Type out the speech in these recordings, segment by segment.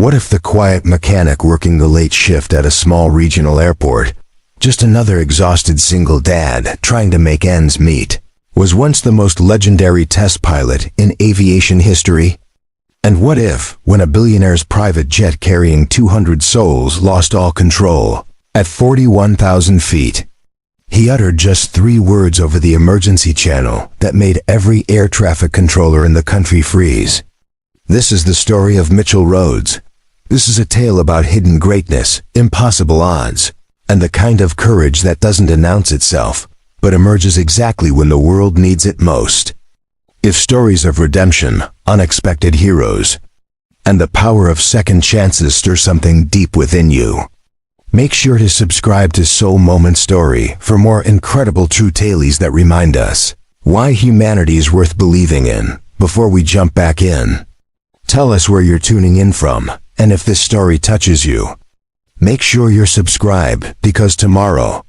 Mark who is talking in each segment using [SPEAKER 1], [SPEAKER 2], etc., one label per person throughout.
[SPEAKER 1] What if the quiet mechanic working the late shift at a small regional airport, just another exhausted single dad trying to make ends meet, was once the most legendary test pilot in aviation history? And what if, when a billionaire's private jet carrying 200 souls lost all control, at 41,000 feet, he uttered just 3 words over the emergency channel that made every air traffic controller in the country freeze? This is the story of Mitchell Rhodes. This is a tale about hidden greatness, impossible odds, and the kind of courage that doesn't announce itself, but emerges exactly when the world needs it most. If stories of redemption, unexpected heroes, and the power of second chances stir something deep within you, make sure to subscribe to Soul Moment Story for more incredible true tales that remind us why humanity is worth believing in. Before we jump back in, tell us where you're tuning in from, and if this story touches you, make sure you're subscribed, because tomorrow,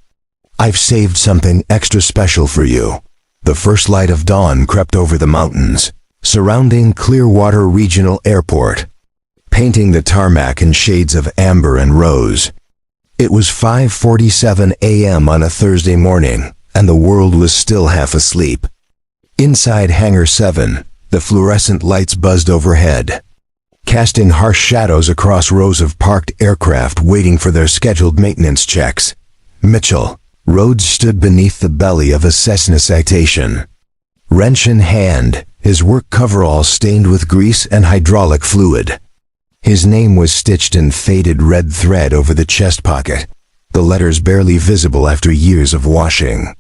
[SPEAKER 1] I've saved something extra special for you. The first light of dawn crept over the mountains, surrounding Clearwater Regional Airport, painting the tarmac in shades of amber and rose. It was 5:47 a.m. on a Thursday morning, and the world was still half asleep. Inside Hangar 7, the fluorescent lights buzzed overhead, casting harsh shadows across rows of parked aircraft waiting for their scheduled maintenance checks. Mitchell Rhodes stood beneath the belly of a Cessna Citation. Wrench in hand, his work coverall stained with grease and hydraulic fluid. His name was stitched in faded red thread over the chest pocket, the letters barely visible after years of washing.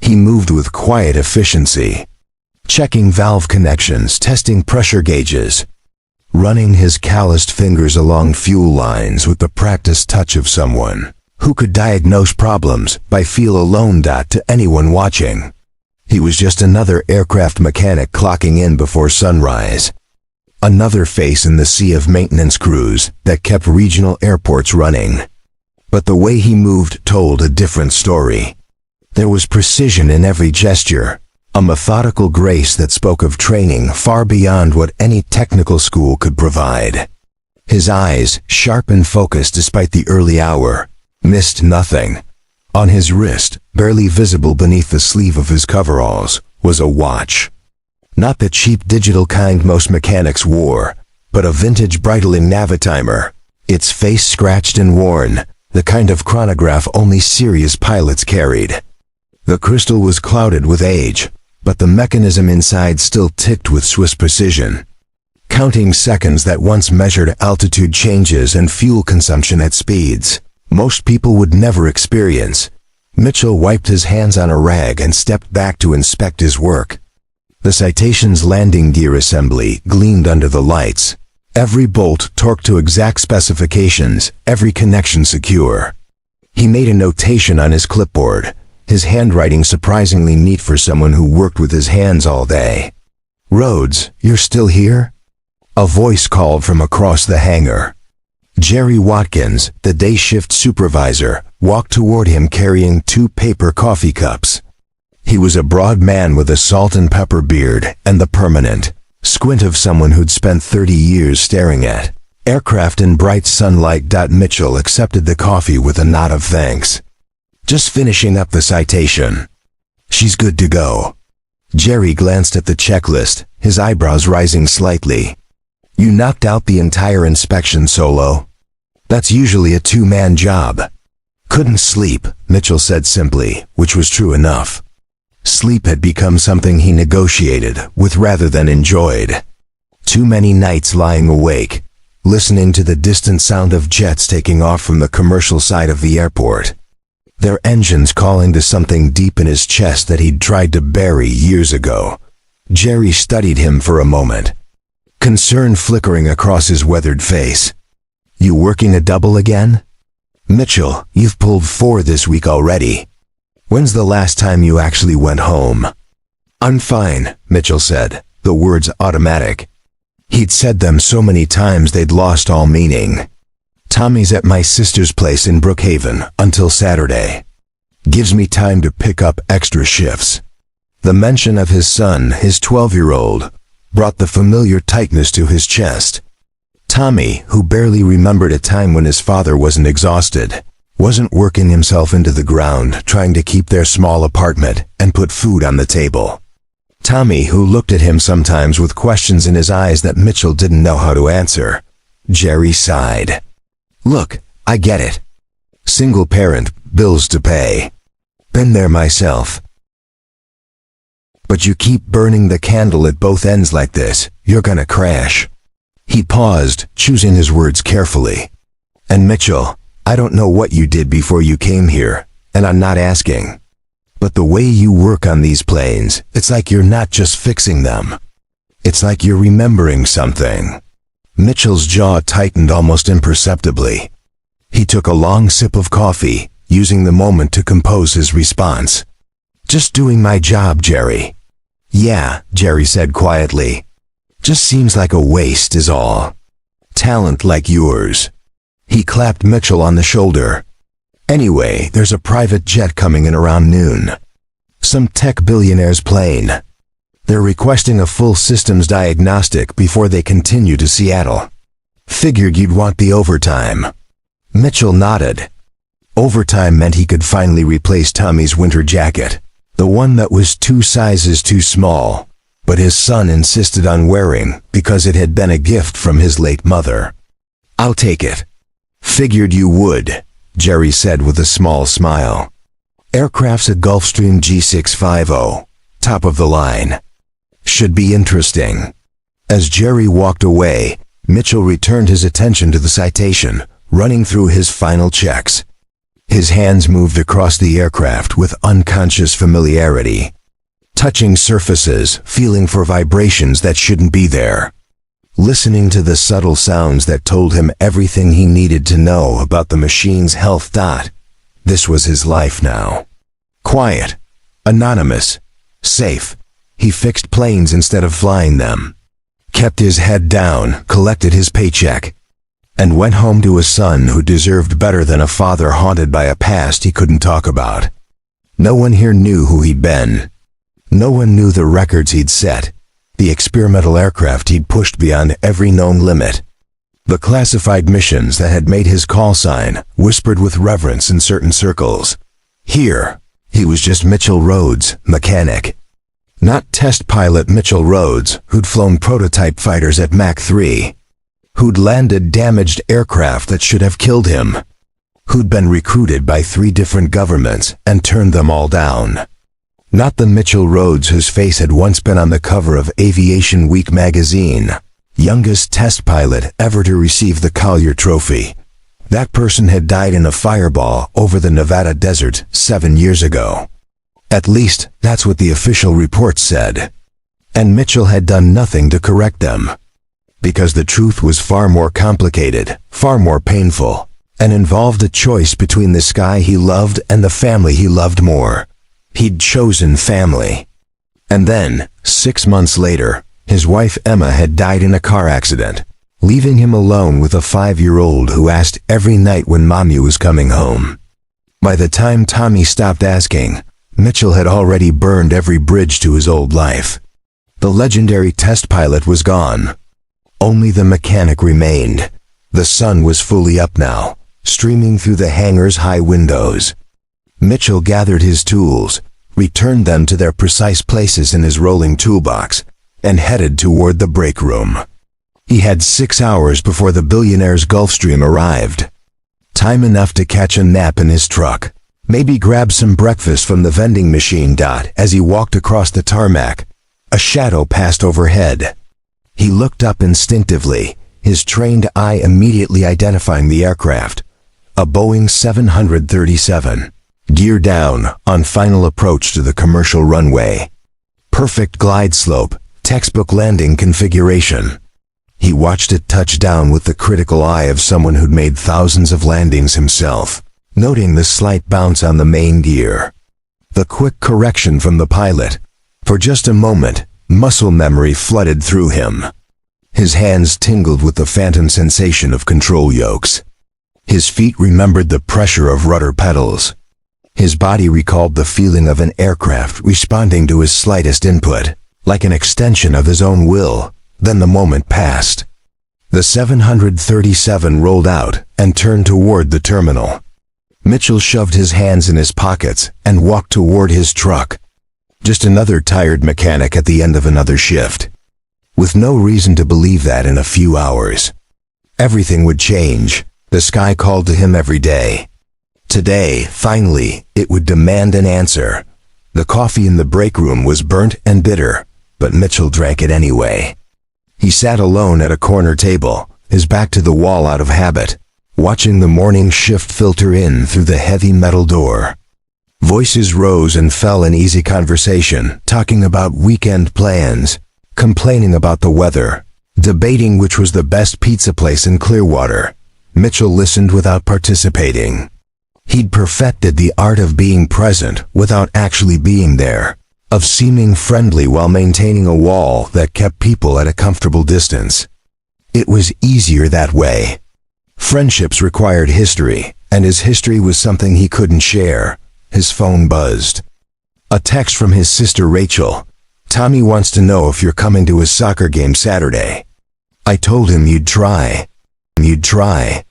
[SPEAKER 1] He moved with quiet efficiency, checking valve connections, testing pressure gauges, running his calloused fingers along fuel lines with the practiced touch of someone who could diagnose problems by feel alone. To anyone watching, he was just another aircraft mechanic clocking in before sunrise. Another face in the sea of maintenance crews that kept regional airports running. But the way he moved told a different story. There was precision in every gesture, a methodical grace that spoke of training far beyond what any technical school could provide. His eyes, sharp and focused despite the early hour, missed nothing. On his wrist, barely visible beneath the sleeve of his coveralls, was a watch. Not the cheap digital kind most mechanics wore, but a vintage Breitling Navitimer, its face scratched and worn, the kind of chronograph only serious pilots carried. The crystal was clouded with age, but the mechanism inside still ticked with Swiss precision, counting seconds that once measured altitude changes and fuel consumption at speeds most people would never experience. Mitchell wiped his hands on a rag and stepped back to inspect his work. The Citation's landing gear assembly gleamed under the lights, every bolt torqued to exact specifications, every connection secure. He made a notation on his clipboard, his handwriting surprisingly neat for someone who worked with his hands all day. "Rhodes, you're still here?" A voice called from across the hangar. Jerry Watkins, the day shift supervisor, walked toward him carrying 2 paper coffee cups. He was a broad man with a salt and pepper beard and the permanent squint of someone who'd spent 30 years staring at aircraft in bright sunlight. Mitchell accepted the coffee with a nod of thanks. "Just finishing up the Citation. She's good to go." Jerry glanced at the checklist, his eyebrows rising slightly. "You knocked out the entire inspection solo?" "That's usually a 2-man job." "Couldn't sleep," Mitchell said simply, which was true enough. Sleep had become something he negotiated with rather than enjoyed. Too many nights lying awake, listening to the distant sound of jets taking off from the commercial side of the airport, their engines calling to something deep in his chest that he'd tried to bury years ago. Jerry studied him for a moment, concern flickering across his weathered face. "You working a double again?" "Mitchell, you've pulled 4 this week already. When's the last time you actually went home?" "I'm fine," Mitchell said, the words automatic. He'd said them so many times they'd lost all meaning. "Tommy's at my sister's place in Brookhaven until Saturday. Gives me time to pick up extra shifts." The mention of his son, his 12-year-old, brought the familiar tightness to his chest. Tommy, who barely remembered a time when his father wasn't exhausted, wasn't working himself into the ground trying to keep their small apartment and put food on the table. Tommy, who looked at him sometimes with questions in his eyes that Mitchell didn't know how to answer. Jerry sighed. Look, I get it. Single parent, bills to pay. Been there myself. But you keep burning the candle at both ends like this, you're gonna crash. He paused, choosing his words carefully. And Mitchell, I don't know what you did before you came here, and I'm not asking. But the way you work on these planes, it's like you're not just fixing them. It's like you're remembering something. Mitchell's jaw tightened almost imperceptibly. He took a long sip of coffee, using the moment to compose his response. Just doing my job, Jerry. Yeah, Jerry said quietly. Just seems like a waste is all. Talent like yours. He clapped Mitchell on the shoulder. Anyway, there's a private jet coming in around noon. Some tech billionaire's plane. They're requesting a full systems diagnostic before they continue to Seattle. Figured you'd want the overtime. Mitchell nodded. Overtime meant he could finally replace Tommy's winter jacket, the one that was 2 sizes too small, but his son insisted on wearing because it had been a gift from his late mother. I'll take it. Figured you would, Jerry said with a small smile. Aircraft's a Gulfstream G650, top of the line. Should be interesting. As Jerry walked away, Mitchell returned his attention to the citation, running through his final checks. His hands moved across the aircraft with unconscious familiarity, touching surfaces, feeling for vibrations that shouldn't be there, listening to the subtle sounds that told him everything he needed to know about the machine's health. This was his life now. Quiet, anonymous, safe. He fixed planes instead of flying them, kept his head down, collected his paycheck, and went home to a son who deserved better than a father haunted by a past he couldn't talk about. No one here knew who he'd been. No one knew the records he'd set, the experimental aircraft he'd pushed beyond every known limit, the classified missions that had made his call sign whispered with reverence in certain circles. Here, he was just Mitchell Rhodes, mechanic. Not test pilot Mitchell Rhodes, who'd flown prototype fighters at Mach 3. Who'd landed damaged aircraft that should have killed him. Who'd been recruited by 3 different governments and turned them all down. Not the Mitchell Rhodes whose face had once been on the cover of Aviation Week magazine, youngest test pilot ever to receive the Collier Trophy. That person had died in a fireball over the Nevada desert 7 years ago. At least, that's what the official report said. And Mitchell had done nothing to correct them. Because the truth was far more complicated, far more painful, and involved a choice between the sky he loved and the family he loved more. He'd chosen family. And then, 6 months later, his wife Emma had died in a car accident, leaving him alone with a 5-year-old who asked every night when Mommy was coming home. By the time Tommy stopped asking, Mitchell had already burned every bridge to his old life. The legendary test pilot was gone. Only the mechanic remained. The sun was fully up now, streaming through the hangar's high windows. Mitchell gathered his tools, returned them to their precise places in his rolling toolbox, and headed toward the break room. He had 6 hours before the Billionaire's Gulfstream arrived. Time enough to catch a nap in his truck, maybe grab some breakfast from the vending machine. As he walked across the tarmac, a shadow passed overhead. He looked up instinctively, his trained eye immediately identifying the aircraft. A Boeing 737, gear down, on final approach to the commercial runway. Perfect glide slope, textbook landing configuration. He watched it touch down with the critical eye of someone who'd made thousands of landings himself, noting the slight bounce on the main gear. The quick correction from the pilot. For just a moment, muscle memory flooded through him. His hands tingled with the phantom sensation of control yokes. His feet remembered the pressure of rudder pedals. His body recalled the feeling of an aircraft responding to his slightest input, like an extension of his own will. Then the moment passed. The 737 rolled out and turned toward the terminal. Mitchell shoved his hands in his pockets and walked toward his truck. Just another tired mechanic at the end of another shift. With no reason to believe that in a few hours everything would change, the sky called to him every day. Today, finally, it would demand an answer. The coffee in the break room was burnt and bitter, but Mitchell drank it anyway. He sat alone at a corner table, his back to the wall out of habit, watching the morning shift filter in through the heavy metal door. Voices rose and fell in easy conversation, talking about weekend plans, complaining about the weather, debating which was the best pizza place in Clearwater. Mitchell listened without participating. He'd perfected the art of being present without actually being there, of seeming friendly while maintaining a wall that kept people at a comfortable distance. It was easier that way. Friendships required history, and his history was something he couldn't share. His phone buzzed. A text from his sister Rachel. "Tommy wants to know if you're coming to his soccer game Saturday. I told him you'd try. You'd try."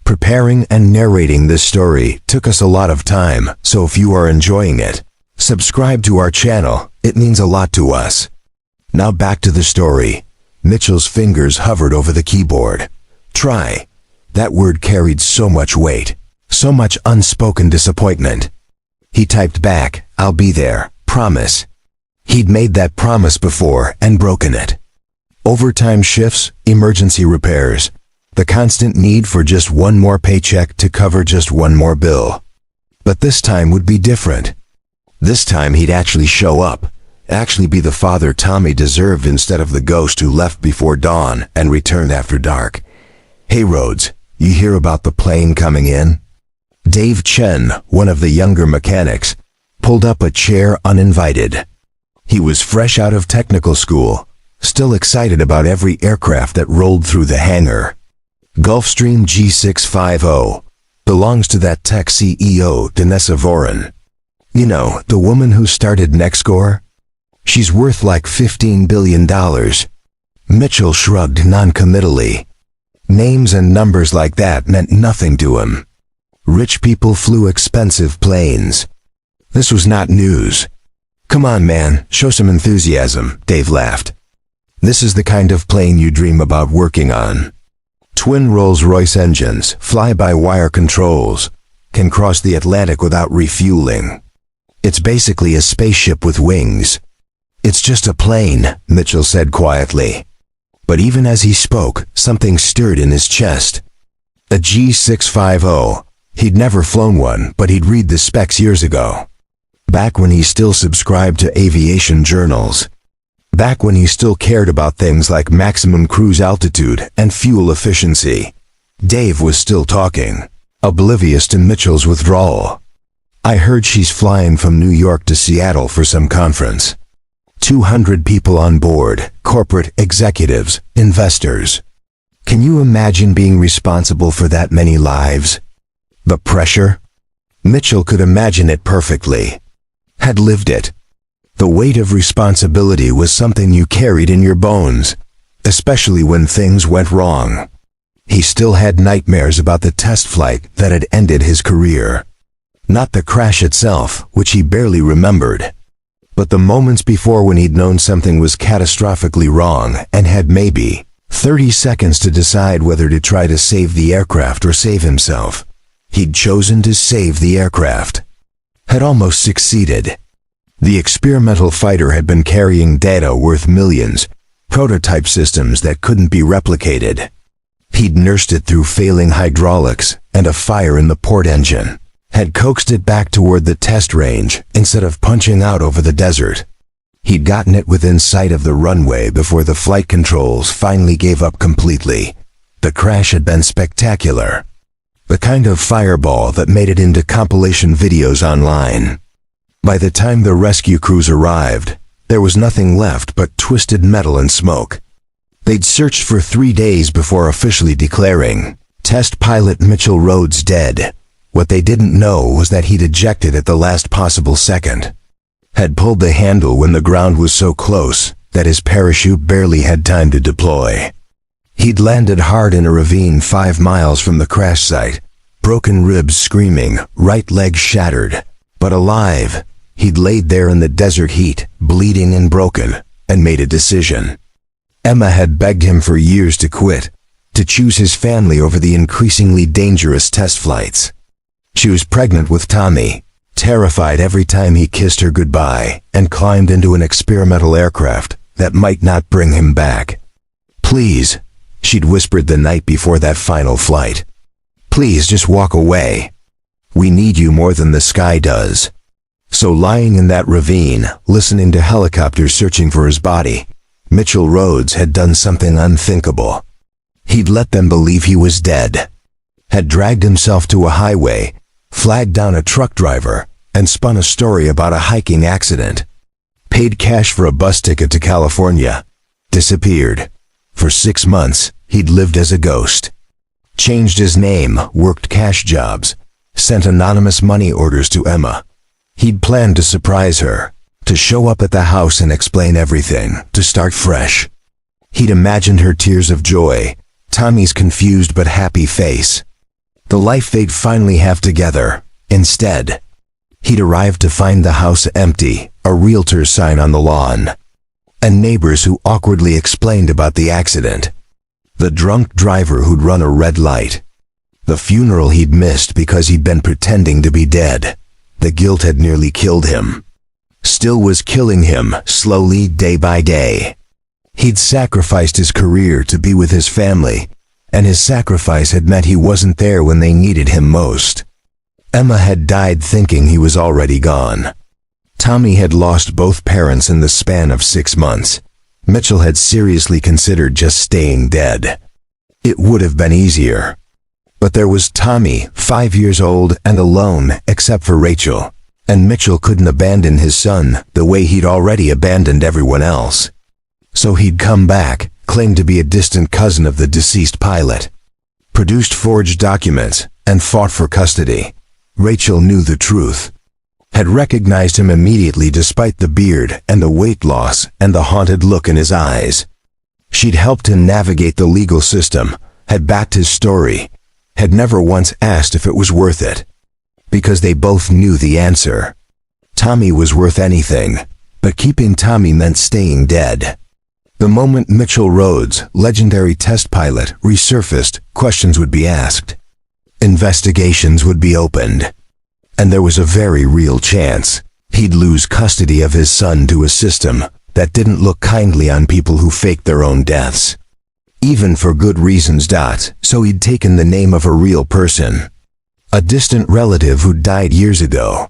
[SPEAKER 1] Preparing and narrating this story took us a lot of time, so if you are enjoying it, subscribe to our channel. It means a lot to us. Now back to the story. Mitchell's fingers hovered over the keyboard. Try. That word carried so much weight, so much unspoken disappointment. He typed back, "I'll be there, promise." He'd made that promise before and broken it. Overtime shifts, emergency repairs, the constant need for just one more paycheck to cover just one more bill. But this time would be different. This time he'd actually show up, actually be the father Tommy deserved instead of the ghost who left before dawn and returned after dark. "Hey Rhodes, you hear about the plane coming in?" Dave Chen, one of the younger mechanics, pulled up a chair uninvited. He was fresh out of technical school, still excited about every aircraft that rolled through the hangar. Gulfstream G650 belongs to that tech CEO, Danessa Voren. You know, the woman who started Nextcore? She's worth like $15 billion. Mitchell shrugged noncommittally. Names and numbers like that meant nothing to him. Rich people flew expensive planes. This was not news. "Come on, man, show some enthusiasm," Dave laughed. "This is the kind of plane you dream about working on. Twin Rolls-Royce engines, fly-by-wire controls, can cross the Atlantic without refueling. It's basically a spaceship with wings." "It's just a plane," Mitchell said quietly. But even as he spoke, something stirred in his chest. A G650. He'd never flown one, but he'd read the specs years ago. Back when he still subscribed to aviation journals. Back when he still cared about things like maximum cruise altitude and fuel efficiency. Dave was still talking, oblivious to Mitchell's withdrawal. "I heard she's flying from New York to Seattle for some conference. 200 people on board, corporate executives, investors. Can you imagine being responsible for that many lives? The pressure?" Mitchell could imagine it perfectly. Had lived it. The weight of responsibility was something you carried in your bones, especially when things went wrong. He still had nightmares about the test flight that had ended his career. Not the crash itself, which he barely remembered, but the moments before when he'd known something was catastrophically wrong and had maybe 30 seconds to decide whether to try to save the aircraft or save himself. He'd chosen to save the aircraft. Had almost succeeded. The experimental fighter had been carrying data worth millions, prototype systems that couldn't be replicated. He'd nursed it through failing hydraulics and a fire in the port engine, had coaxed it back toward the test range instead of punching out over the desert. He'd gotten it within sight of the runway before the flight controls finally gave up completely. The crash had been spectacular. The kind of fireball that made it into compilation videos online. By the time the rescue crews arrived, there was nothing left but twisted metal and smoke. They'd searched for 3 days before officially declaring, "Test pilot Mitchell Rhodes dead." What they didn't know was that he'd ejected at the last possible second. Had pulled the handle when the ground was so close that his parachute barely had time to deploy. He'd landed hard in a ravine 5 miles from the crash site, broken ribs screaming, right leg shattered. But alive, he'd laid there in the desert heat, bleeding and broken, and made a decision. Emma had begged him for years to quit, to choose his family over the increasingly dangerous test flights. She was pregnant with Tommy, terrified every time he kissed her goodbye, and climbed into an experimental aircraft that might not bring him back. "Please," she'd whispered the night before that final flight. "Please just walk away. We need you more than the sky does." So lying in that ravine, listening to helicopters searching for his body, Mitchell Rhodes had done something unthinkable. He'd let them believe he was dead, had dragged himself to a highway, flagged down a truck driver, and spun a story about a hiking accident. Paid cash for a bus ticket to California. Disappeared. For 6 months, he'd lived as a ghost. Changed his name, worked cash jobs, sent anonymous money orders to Emma. He'd planned to surprise her, to show up at the house and explain everything, to start fresh. He'd imagined her tears of joy, Tommy's confused but happy face, the life they'd finally have together. Instead, he'd arrived to find the house empty, a realtor's sign on the lawn, and neighbors who awkwardly explained about the accident. The drunk driver who'd run a red light. The funeral he'd missed because he'd been pretending to be dead. The guilt had nearly killed him. Still was killing him, slowly, day by day. He'd sacrificed his career to be with his family, and his sacrifice had meant he wasn't there when they needed him most. Emma had died thinking he was already gone. Tommy had lost both parents in the span of 6 months. Mitchell had seriously considered just staying dead. It would have been easier. But there was Tommy, 5 years old and alone except for Rachel, and Mitchell couldn't abandon his son the way he'd already abandoned everyone else. So he'd come back, claimed to be a distant cousin of the deceased pilot, produced forged documents, and fought for custody. Rachel knew the truth, had recognized him immediately despite the beard and the weight loss and the haunted look in his eyes. She'd helped him navigate the legal system, had backed his story, had never once asked if it was worth it. Because they both knew the answer. Tommy was worth anything, but keeping Tommy meant staying dead. The moment Mitchell Rhodes, legendary test pilot, resurfaced, questions would be asked. Investigations would be opened. And there was a very real chance he'd lose custody of his son to a system that didn't look kindly on people who faked their own deaths. Even for good reasons. So he'd taken the name of a real person. A distant relative who died years ago.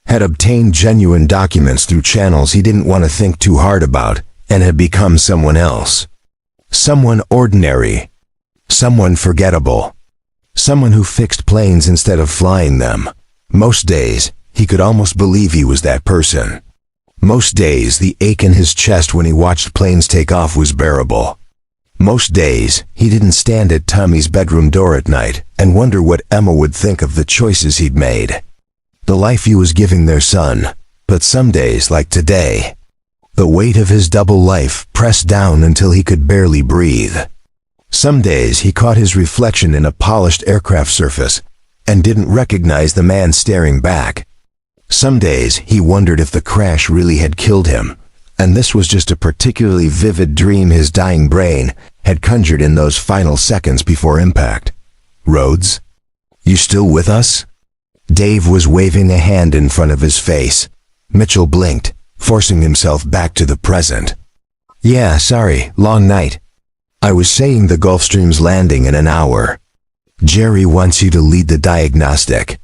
[SPEAKER 1] Had obtained genuine documents through channels he didn't want to think too hard about, and had become someone else. Someone ordinary. Someone forgettable. Someone who fixed planes instead of flying them. Most days, he could almost believe he was that person. Most days, the ache in his chest when he watched planes take off was bearable. Most days, he didn't stand at Tommy's bedroom door at night and wonder what Emma would think of the choices he'd made. The life he was giving their son. But some days, like today, the weight of his double life pressed down until he could barely breathe. Some days he caught his reflection in a polished aircraft surface and didn't recognize the man staring back. Some days he wondered if the crash really had killed him, and this was just a particularly vivid dream his dying brain had conjured in those final seconds before impact. "Rhodes? You still with us?" Dave was waving a hand in front of his face. Mitchell blinked, forcing himself back to the present. "Yeah, sorry, long night. I was saying the Gulfstream's landing in an hour. Jerry wants you to lead the diagnostic.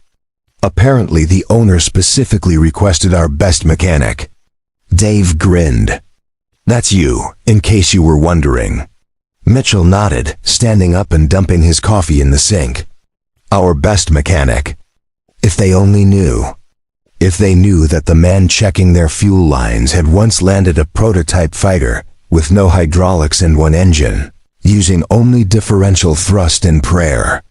[SPEAKER 1] Apparently the owner specifically requested our best mechanic." Dave grinned. "That's you, in case you were wondering." Mitchell nodded, standing up and dumping his coffee in the sink. "Our best mechanic. If they only knew. If they knew that the man checking their fuel lines had once landed a prototype fighter with no hydraulics and one engine, using only differential thrust and prayer.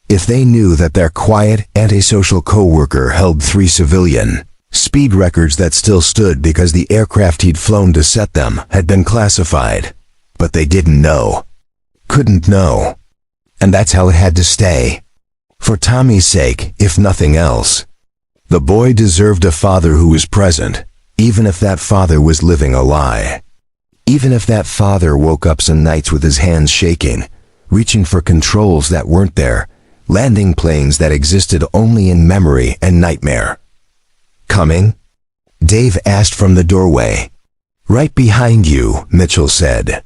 [SPEAKER 1] If they knew that their quiet, antisocial co-worker held 3 civilian speed records that still stood because the aircraft he'd flown to set them had been classified. But they didn't know. couldn't know. And that's how it had to stay. For Tommy's sake, if nothing else. The boy deserved a father who was present, even if that father was living a lie. Even if that father woke up some nights with his hands shaking, reaching for controls that weren't there, landing planes that existed only in memory and nightmare. Coming? Dave asked from the doorway. Right behind you, Mitchell said.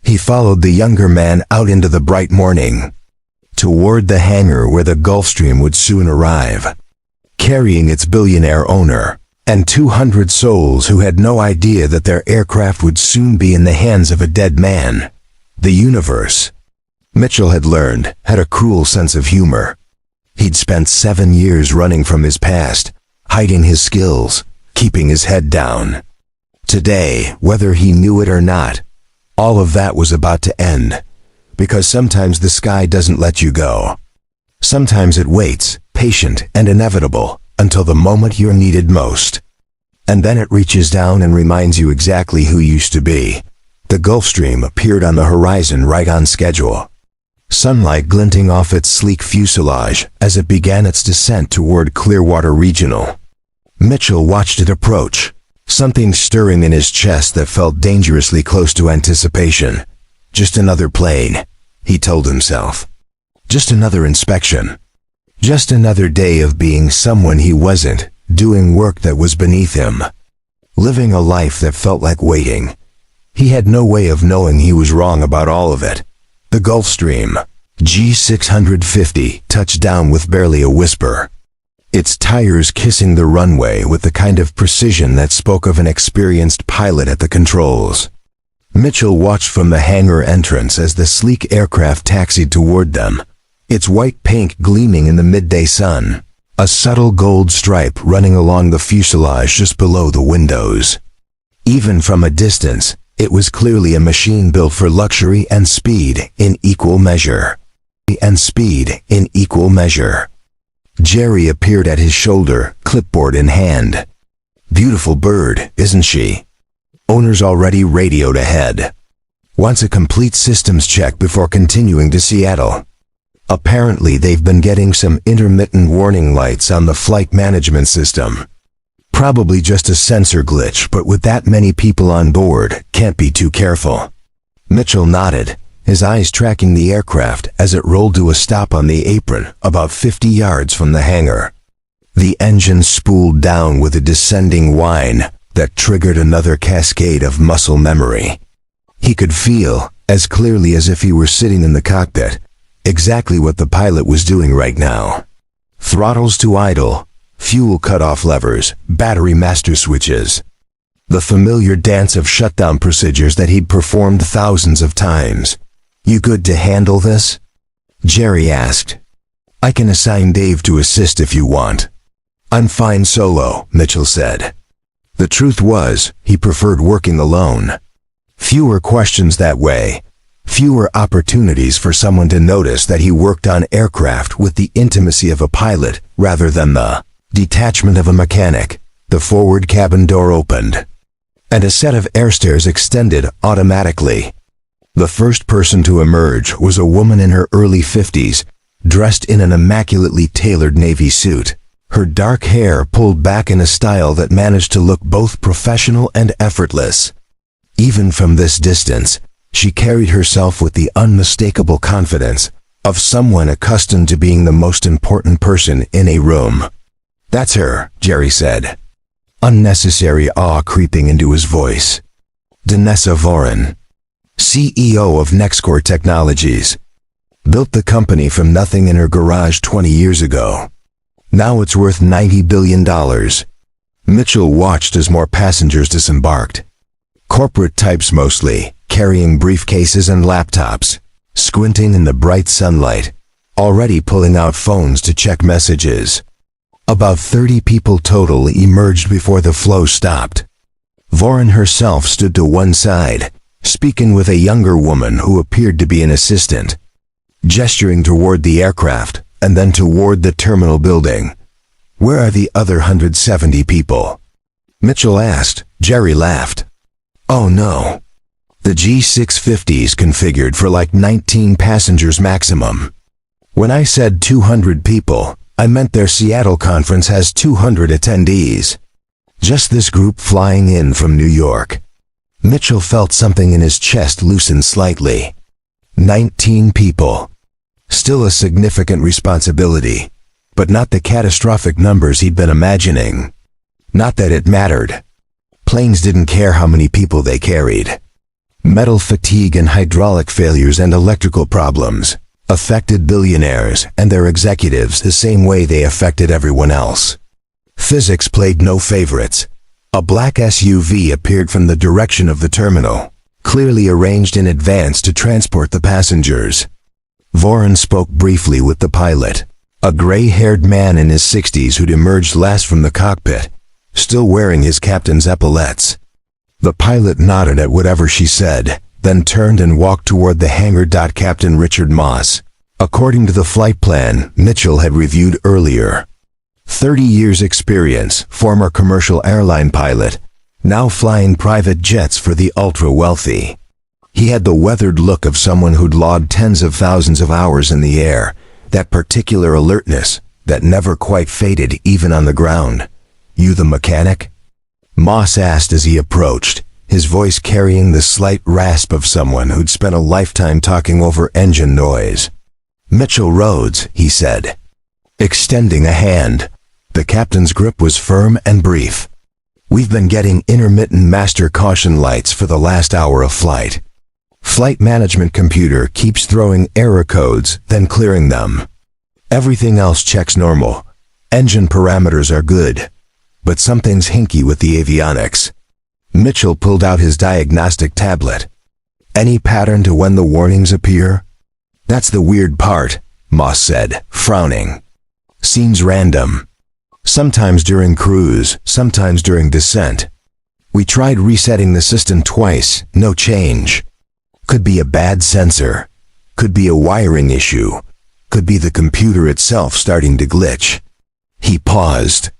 [SPEAKER 1] He followed the younger man out into the bright morning, toward the hangar where the Gulfstream would soon arrive, carrying its billionaire owner, and 200 souls who had no idea that their aircraft would soon be in the hands of a dead man. The universe, Mitchell had learned, had a cruel sense of humor. He'd spent 7 years running from his past, hiding his skills, keeping his head down. Today, whether he knew it or not, all of that was about to end, because sometimes the sky doesn't let you go. Sometimes it waits, patient and inevitable, until the moment you're needed most. And then it reaches down and reminds you exactly who you used to be. The Gulfstream appeared on the horizon right on schedule, sunlight glinting off its sleek fuselage as it began its descent toward Clearwater Regional. Mitchell watched it approach, something stirring in his chest that felt dangerously close to anticipation. Just another plane, he told himself. Just another inspection. Just another day of being someone he wasn't, doing work that was beneath him. Living a life that felt like waiting. He had no way of knowing he was wrong about all of it. The Gulfstream, G650, touched down with barely a whisper, its tires kissing the runway with the kind of precision that spoke of an experienced pilot at the controls. Mitchell watched from the hangar entrance as the sleek aircraft taxied toward them, its white paint gleaming in the midday sun, a subtle gold stripe running along the fuselage just below the windows. Even from a distance, it was clearly a machine built for luxury and speed in equal measure. Jerry appeared at his shoulder, clipboard in hand. Beautiful bird, isn't she? Owner's already radioed ahead. Wants a complete systems check before continuing to Seattle. Apparently they've been getting some intermittent warning lights on the flight management system. Probably just a sensor glitch, but with that many people on board, can't be too careful. Mitchell nodded, his eyes tracking the aircraft as it rolled to a stop on the apron about 50 yards from the hangar. The engine spooled down with a descending whine that triggered another cascade of muscle memory. He could feel, as clearly as if he were sitting in the cockpit, exactly what the pilot was doing right now. Throttles to idle, fuel cutoff levers, battery master switches. The familiar dance of shutdown procedures that he'd performed thousands of times. You good to handle this? Jerry asked. I can assign Dave to assist if you want. I'm fine solo, Mitchell said. The truth was, he preferred working alone. Fewer questions that way. Fewer opportunities for someone to notice that he worked on aircraft with the intimacy of a pilot rather than the detachment of a mechanic. The forward cabin door opened, and a set of air stairs extended automatically. The first person to emerge was a woman in her early 50s, dressed in an immaculately tailored navy suit, her dark hair pulled back in a style that managed to look both professional and effortless. Even from this distance, she carried herself with the unmistakable confidence of someone accustomed to being the most important person in a room. That's her, Jerry said, unnecessary awe creeping into his voice. Danessa Voren, CEO of Nexcore Technologies. Built the company from nothing in her garage 20 years ago. Now it's worth $90 billion. Mitchell watched as more passengers disembarked. Corporate types mostly, carrying briefcases and laptops, squinting in the bright sunlight, already pulling out phones to check messages. About 30 people total emerged before the flow stopped. Voren herself stood to one side, speaking with a younger woman who appeared to be an assistant, gesturing toward the aircraft and then toward the terminal building. Where are the other 170 people? Mitchell asked. Jerry laughed. Oh no. The G650's configured for like 19 passengers maximum. When I said 200 people, I meant their Seattle conference has 200 attendees. Just this group flying in from New York. Mitchell felt something in his chest loosen slightly. 19 people. Still a significant responsibility, but not the catastrophic numbers he'd been imagining. Not that it mattered. Planes didn't care how many people they carried. Metal fatigue and hydraulic failures and electrical problems affected billionaires and their executives the same way they affected everyone else. Physics played no favorites. A black SUV appeared from the direction of the terminal, clearly arranged in advance to transport the passengers. Voron spoke briefly with the pilot, a gray-haired man in his 60s who'd emerged last from the cockpit, still wearing his captain's epaulettes. The pilot nodded at whatever she said, then turned and walked toward the hangar. Captain Richard Moss, according to the flight plan Mitchell had reviewed earlier. 30 years experience, former commercial airline pilot, now flying private jets for the ultra-wealthy. He had the weathered look of someone who'd logged tens of thousands of hours in the air, that particular alertness that never quite faded even on the ground. "You the mechanic?" Moss asked as he approached, his voice carrying the slight rasp of someone who'd spent a lifetime talking over engine noise. "Mitchell Rhodes," he said, extending a hand. The captain's grip was firm and brief. "We've been getting intermittent master caution lights for the last hour of flight. Flight management computer keeps throwing error codes, then clearing them. Everything else checks normal. Engine parameters are good. But something's hinky with the avionics." Mitchell pulled out his diagnostic tablet. "Any pattern to when the warnings appear?" "That's the weird part," Moss said, frowning. "Seems random. Sometimes during cruise, sometimes during descent. We tried resetting the system twice, no change. Could be a bad sensor. Could be a wiring issue. Could be the computer itself starting to glitch." He paused.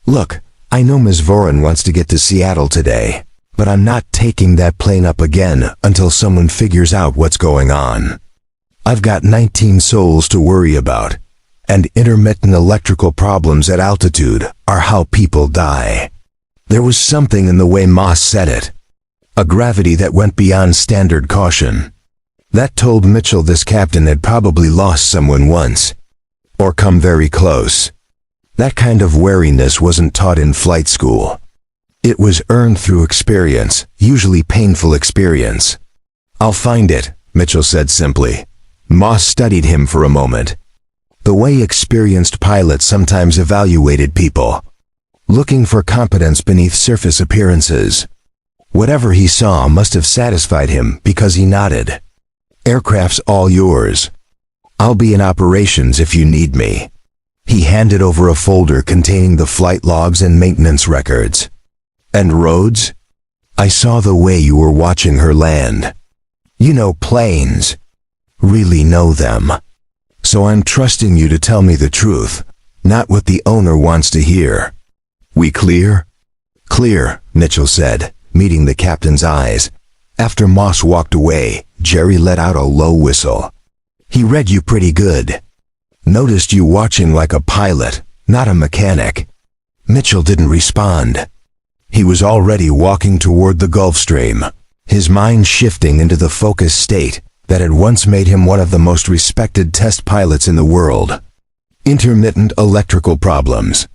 [SPEAKER 1] "Look, I know Ms. Voron wants to get to Seattle today, but I'm not taking that plane up again until someone figures out what's going on. I've got 19 souls to worry about, and intermittent electrical problems at altitude are how people die." There was something in the way Moss said it. A gravity that went beyond standard caution. That told Mitchell this captain had probably lost someone once, or come very close. That kind of wariness wasn't taught in flight school. It was earned through experience, usually painful experience. "I'll find it," Mitchell said simply. Moss studied him for a moment. The way experienced pilots sometimes evaluated people, looking for competence beneath surface appearances. Whatever he saw must have satisfied him because he nodded. "Aircraft's all yours. I'll be in operations if you need me." He handed over a folder containing the flight logs and maintenance records. "And Rhodes? I saw the way you were watching her land. You know planes. Really know them. So I'm trusting you to tell me the truth, not what the owner wants to hear. We clear?" "Clear," Mitchell said, meeting the captain's eyes. After Moss walked away, Jerry let out a low whistle. "He read you pretty good. Noticed you watching like a pilot, not a mechanic." Mitchell didn't respond. He was already walking toward the Gulf Stream, his mind shifting into the focused state that had once made him one of the most respected test pilots in the world. Intermittent electrical problems.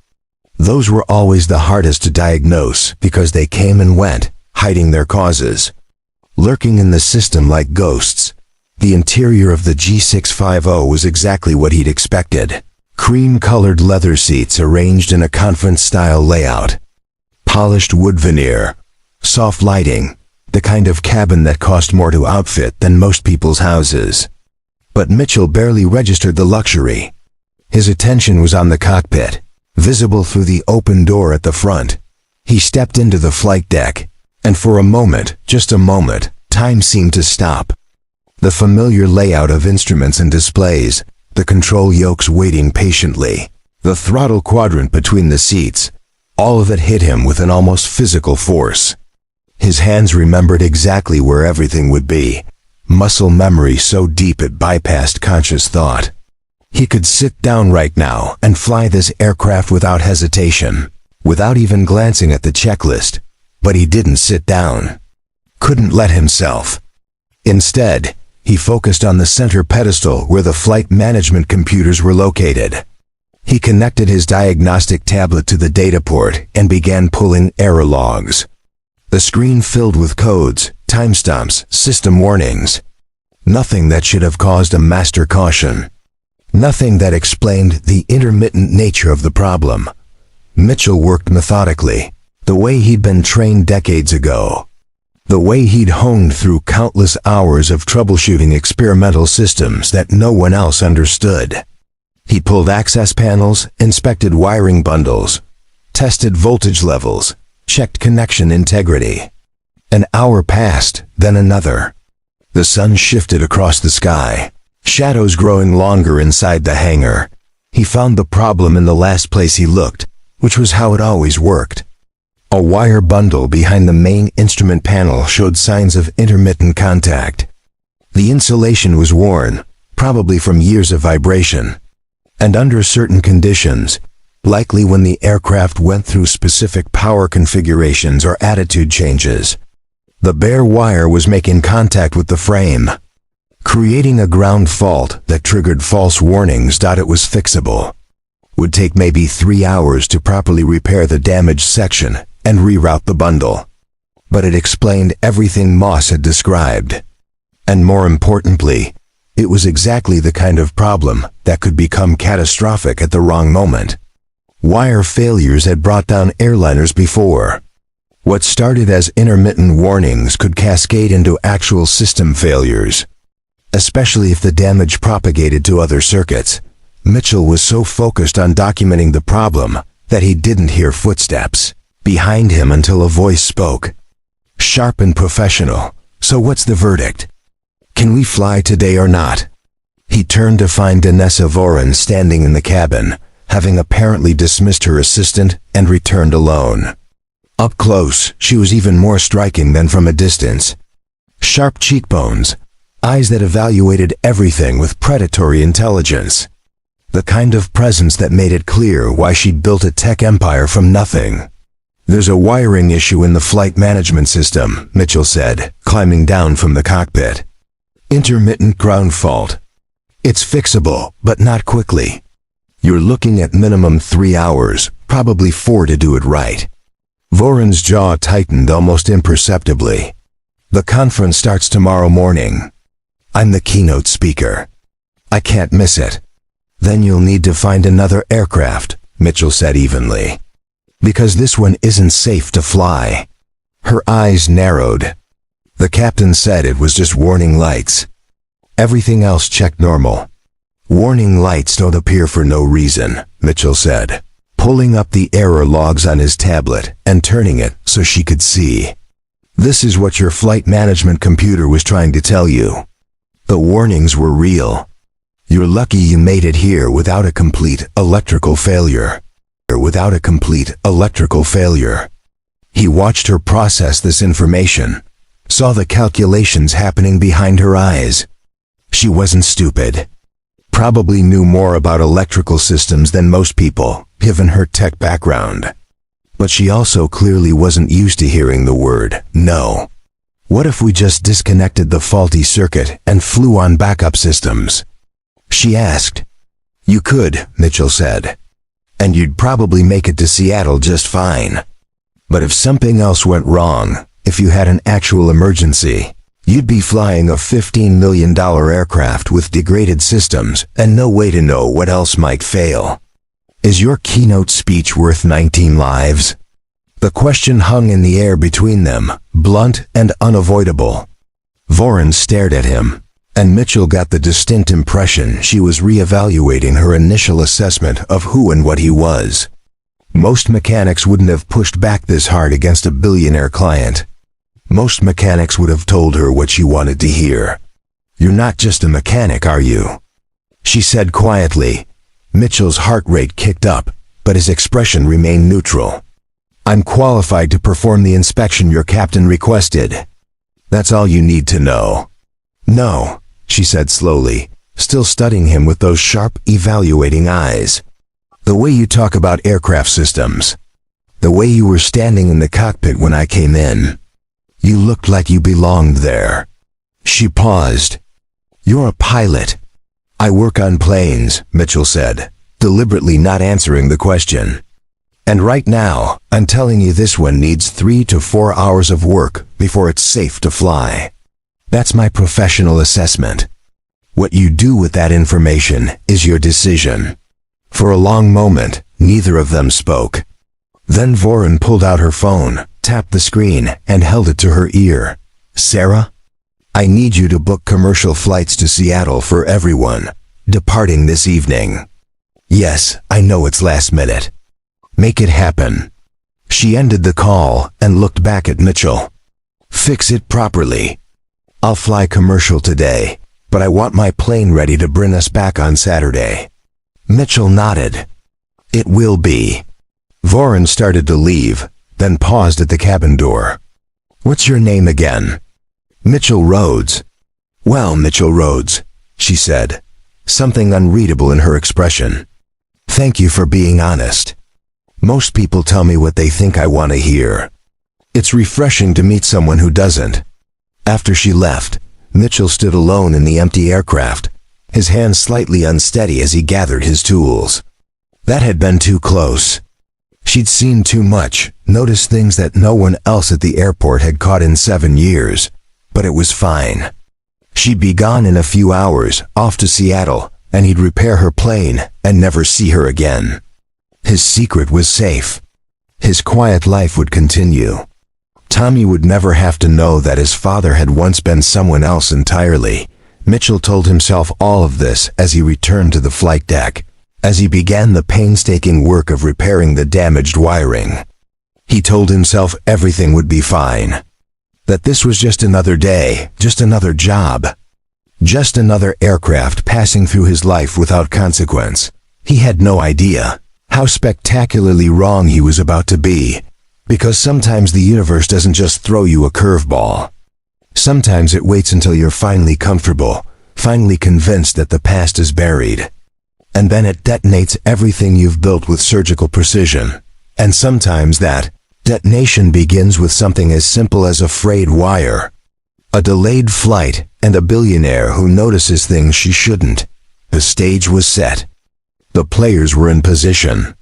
[SPEAKER 1] Those were always the hardest to diagnose because they came and went, hiding their causes. Lurking in the system like ghosts. The interior of the G650 was exactly what he'd expected. Cream-colored leather seats arranged in a conference-style layout. Polished wood veneer. Soft lighting. The kind of cabin that cost more to outfit than most people's houses. But Mitchell barely registered the luxury. His attention was on the cockpit, visible through the open door at the front. He stepped into the flight deck, and for a moment, just a moment, time seemed to stop. The familiar layout of instruments and displays, the control yokes waiting patiently, the throttle quadrant between the seats, all of it hit him with an almost physical force. His hands remembered exactly where everything would be. Muscle memory so deep it bypassed conscious thought. He could sit down right now and fly this aircraft without hesitation, without even glancing at the checklist. But he didn't sit down. Couldn't let himself. Instead, he focused on the center pedestal where the flight management computers were located. He connected his diagnostic tablet to the data port and began pulling error logs. The screen filled with codes, timestamps, system warnings. Nothing that should have caused a master caution. Nothing that explained the intermittent nature of the problem. Mitchell worked methodically, the way he'd been trained decades ago. The way he'd honed through countless hours of troubleshooting experimental systems that no one else understood. He pulled access panels, inspected wiring bundles, tested voltage levels, checked connection integrity. An hour passed, then another. The sun shifted across the sky, shadows growing longer inside the hangar. He found the problem in the last place he looked, which was how it always worked. A wire bundle behind the main instrument panel showed signs of intermittent contact. The insulation was worn, probably from years of vibration. And under certain conditions, likely when the aircraft went through specific power configurations or attitude changes, the bare wire was making contact with the frame, creating a ground fault that triggered false warnings. It was fixable. Would take maybe 3 hours to properly repair the damaged section and reroute the bundle. But it explained everything Moss had described. And more importantly, it was exactly the kind of problem that could become catastrophic at the wrong moment. Wire failures had brought down airliners before. What started as intermittent warnings could cascade into actual system failures, especially if the damage propagated to other circuits. Mitchell was so focused on documenting the problem that he didn't hear footsteps behind him until a voice spoke. Sharp and professional. So what's the verdict? Can we fly today or not? He turned to find Danessa Voren standing in the cabin, having apparently dismissed her assistant and returned alone. Up close, she was even more striking than from a distance. Sharp cheekbones, eyes that evaluated everything with predatory intelligence. The kind of presence that made it clear why she'd built a tech empire from nothing. "There's a wiring issue in the flight management system," Mitchell said, climbing down from the cockpit. "Intermittent ground fault. It's fixable, but not quickly. You're looking at minimum 3 hours, probably 4 to do it right." Voren's jaw tightened almost imperceptibly. "The conference starts tomorrow morning. I'm the keynote speaker. I can't miss it." "Then you'll need to find another aircraft," Mitchell said evenly. "Because this one isn't safe to fly." Her eyes narrowed. "The captain said it was just warning lights. Everything else checked normal." "Warning lights don't appear for no reason," Mitchell said, pulling up the error logs on his tablet and turning it so she could see. "This is what your flight management computer was trying to tell you. The warnings were real. You're lucky you made it here without a complete electrical failure." Without a complete electrical failure. He watched her process this information, saw the calculations happening behind her eyes. She wasn't stupid. Probably knew more about electrical systems than most people, given her tech background. But she also clearly wasn't used to hearing the word no. What if we just disconnected the faulty circuit and flew on backup systems? She asked. "You could," Mitchell said. "And you'd probably make it to Seattle just fine. But if something else went wrong, if you had an actual emergency, you'd be flying a $15 million aircraft with degraded systems and no way to know what else might fail. Is your keynote speech worth 19 lives?" The question hung in the air between them, blunt and unavoidable. Voren stared at him, and Mitchell got the distinct impression she was reevaluating her initial assessment of who and what he was. Most mechanics wouldn't have pushed back this hard against a billionaire client. Most mechanics would have told her what she wanted to hear. "You're not just a mechanic, are you?" she said quietly. Mitchell's heart rate kicked up, but his expression remained neutral. I'm qualified to perform the inspection your captain requested. That's all you need to know." "No," she said slowly, still studying him with those sharp, evaluating eyes. "The way you talk about aircraft systems. The way you were standing in the cockpit when I came in. You looked like you belonged there." She paused. "You're a pilot." "I work on planes," Mitchell said, deliberately not answering the question. "And right now, I'm telling you this one needs 3 to 4 hours of work before it's safe to fly. That's my professional assessment. What you do with that information is your decision." For a long moment, neither of them spoke. Then Voren pulled out her phone, tapped the screen, and held it to her ear. "Sarah? I need you to book commercial flights to Seattle for everyone, departing this evening. Yes, I know it's last minute. Make it happen." She ended the call and looked back at Mitchell. "Fix it properly. I'll fly commercial today, but I want my plane ready to bring us back on Saturday." Mitchell nodded. "It will be." Voren started to leave, then paused at the cabin door. "What's your name again?" "Mitchell Rhodes." "Well, Mitchell Rhodes," she said, something unreadable in her expression. "Thank you for being honest. Most people tell me what they think I want to hear. It's refreshing to meet someone who doesn't." After she left, Mitchell stood alone in the empty aircraft, his hands slightly unsteady as he gathered his tools. That had been too close. She'd seen too much, noticed things that no one else at the airport had caught in 7 years, but it was fine. She'd be gone in a few hours, off to Seattle, and he'd repair her plane and never see her again. His secret was safe. His quiet life would continue. Tommy would never have to know that his father had once been someone else entirely. Mitchell told himself all of this as he returned to the flight deck, as he began the painstaking work of repairing the damaged wiring. He told himself everything would be fine. That this was just another day, just another job. Just another aircraft passing through his life without consequence. He had no idea how spectacularly wrong he was about to be, because sometimes the universe doesn't just throw you a curveball. Sometimes it waits until you're finally comfortable, finally convinced that the past is buried. And then it detonates everything you've built with surgical precision. And sometimes that detonation begins with something as simple as a frayed wire. A delayed flight and a billionaire who notices things she shouldn't. The stage was set. The players were in position.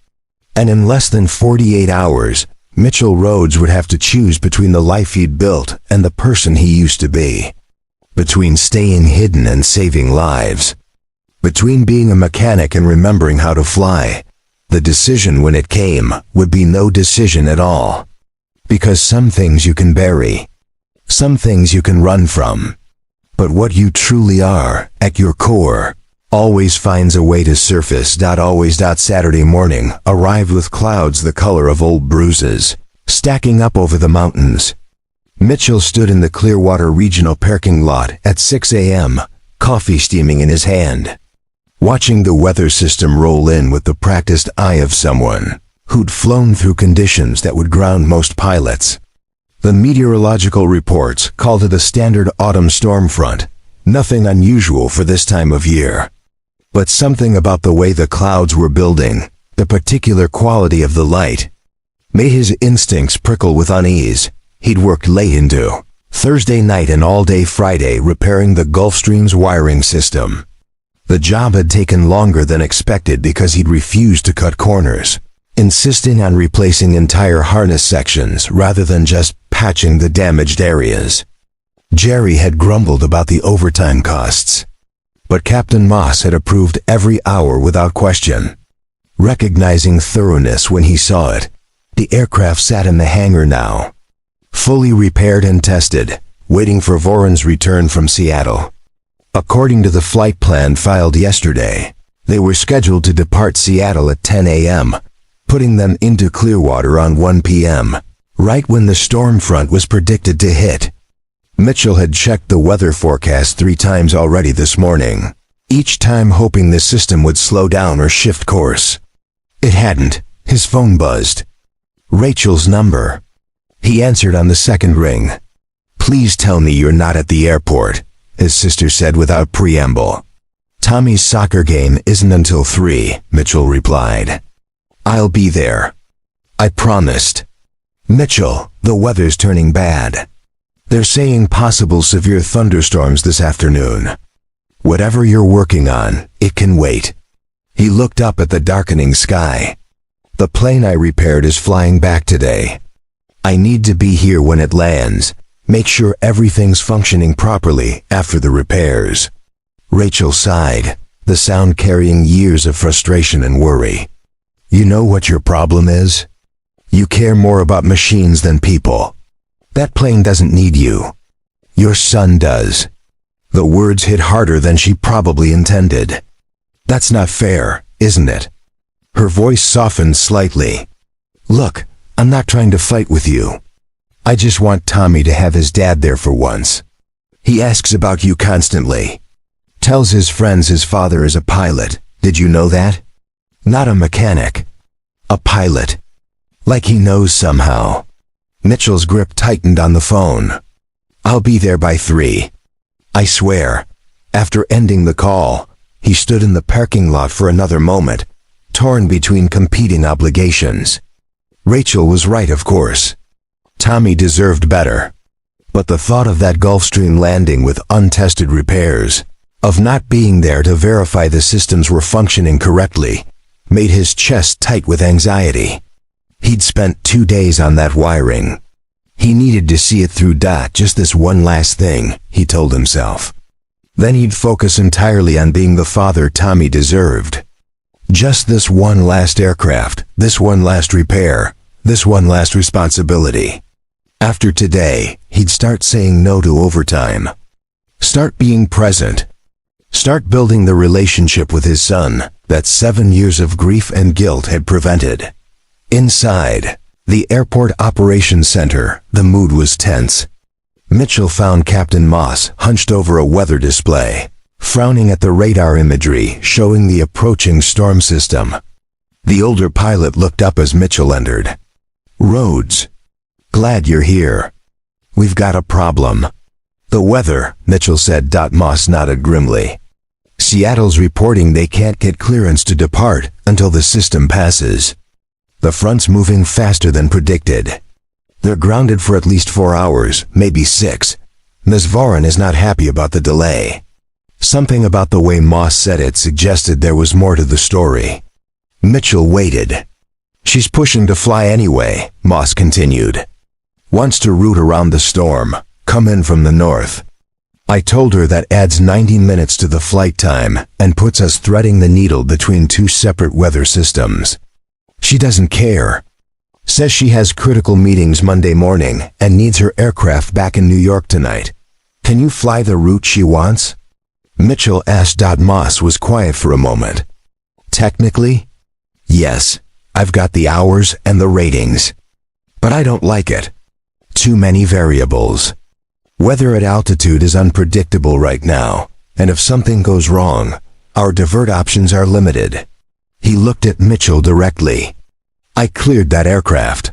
[SPEAKER 1] And in less than 48 hours, Mitchell Rhodes would have to choose between the life he'd built and the person he used to be. Between staying hidden and saving lives. Between being a mechanic and remembering how to fly. The decision, when it came, would be no decision at all. Because some things you can bury. Some things you can run from. But what you truly are, at your core, always finds a way to surface. Always. Saturday morning arrived with clouds the color of old bruises, stacking up over the mountains. Mitchell stood in the Clearwater Regional parking lot at 6 a.m., coffee steaming in his hand, watching the weather system roll in with the practiced eye of someone who'd flown through conditions that would ground most pilots. The meteorological reports called it a standard autumn storm front, nothing unusual for this time of year. But something about the way the clouds were building, the particular quality of the light, made his instincts prickle with unease. He'd worked late into Thursday night and all day Friday repairing the Gulfstream's wiring system. The job had taken longer than expected because he'd refused to cut corners, insisting on replacing entire harness sections rather than just patching the damaged areas. Jerry had grumbled about the overtime costs, but Captain Moss had approved every hour without question. Recognizing thoroughness when he saw it, the aircraft sat in the hangar now, fully repaired and tested, waiting for Voren's return from Seattle. According to the flight plan filed yesterday, they were scheduled to depart Seattle at 10 a.m., putting them into Clearwater on 1 p.m., right when the storm front was predicted to hit. Mitchell had checked the weather forecast 3 times already this morning, each time hoping the system would slow down or shift course. It hadn't. His phone buzzed. Rachel's number. He answered on the second ring. "Please tell me you're not at the airport," his sister said without preamble. "Tommy's soccer game isn't until 3, Mitchell replied. "I'll be there. I promised." "Mitchell, the weather's turning bad. They're saying possible severe thunderstorms this afternoon. Whatever you're working on, it can wait." He looked up at the darkening sky. "The plane I repaired is flying back today. I need to be here when it lands. Make sure everything's functioning properly after the repairs." Rachel sighed, the sound carrying years of frustration and worry. "You know what your problem is? You care more about machines than people. That plane doesn't need you. Your son does." The words hit harder than she probably intended. "That's not fair, isn't it?" Her voice softened slightly. "Look, I'm not trying to fight with you. I just want Tommy to have his dad there for once. He asks about you constantly. Tells his friends his father is a pilot. Did you know that? Not a mechanic. A pilot. Like he knows somehow." Mitchell's grip tightened on the phone. "I'll be there by 3. I swear." After ending the call, he stood in the parking lot for another moment, torn between competing obligations. Rachel was right, of course. Tommy deserved better. But the thought of that Gulfstream landing with untested repairs, of not being there to verify the systems were functioning correctly, made his chest tight with anxiety. He'd spent 2 days on that wiring. He needed to see it through. Just this one last thing, he told himself. Then he'd focus entirely on being the father Tommy deserved. Just this one last aircraft, this one last repair, this one last responsibility. After today, he'd start saying no to overtime. Start being present. Start building the relationship with his son that 7 years of grief and guilt had prevented. Inside the airport operations center, the mood was tense. Mitchell found Captain Moss hunched over a weather display, frowning at the radar imagery showing the approaching storm system. The older pilot looked up as Mitchell entered. "Rhodes, glad you're here. We've got a problem." "The weather," Mitchell said. Moss nodded grimly. "Seattle's reporting they can't get clearance to depart until the system passes. The front's moving faster than predicted. They're grounded for at least 4 hours, maybe 6. Ms. Vaughan is not happy about the delay." Something about the way Moss said it suggested there was more to the story. Mitchell waited. "She's pushing to fly anyway," Moss continued. "Wants to route around the storm, come in from the north. I told her that adds 90 minutes to the flight time and puts us threading the needle between 2 separate weather systems. She doesn't care. Says she has critical meetings Monday morning and needs her aircraft back in New York tonight. Can you fly the route she wants?" Mitchell asked. Moss was quiet for a moment. "Technically, yes. I've got the hours and the ratings. But I don't like it. Too many variables. Weather at altitude is unpredictable right now, and if something goes wrong, our divert options are limited." He looked at Mitchell directly. "I cleared that aircraft.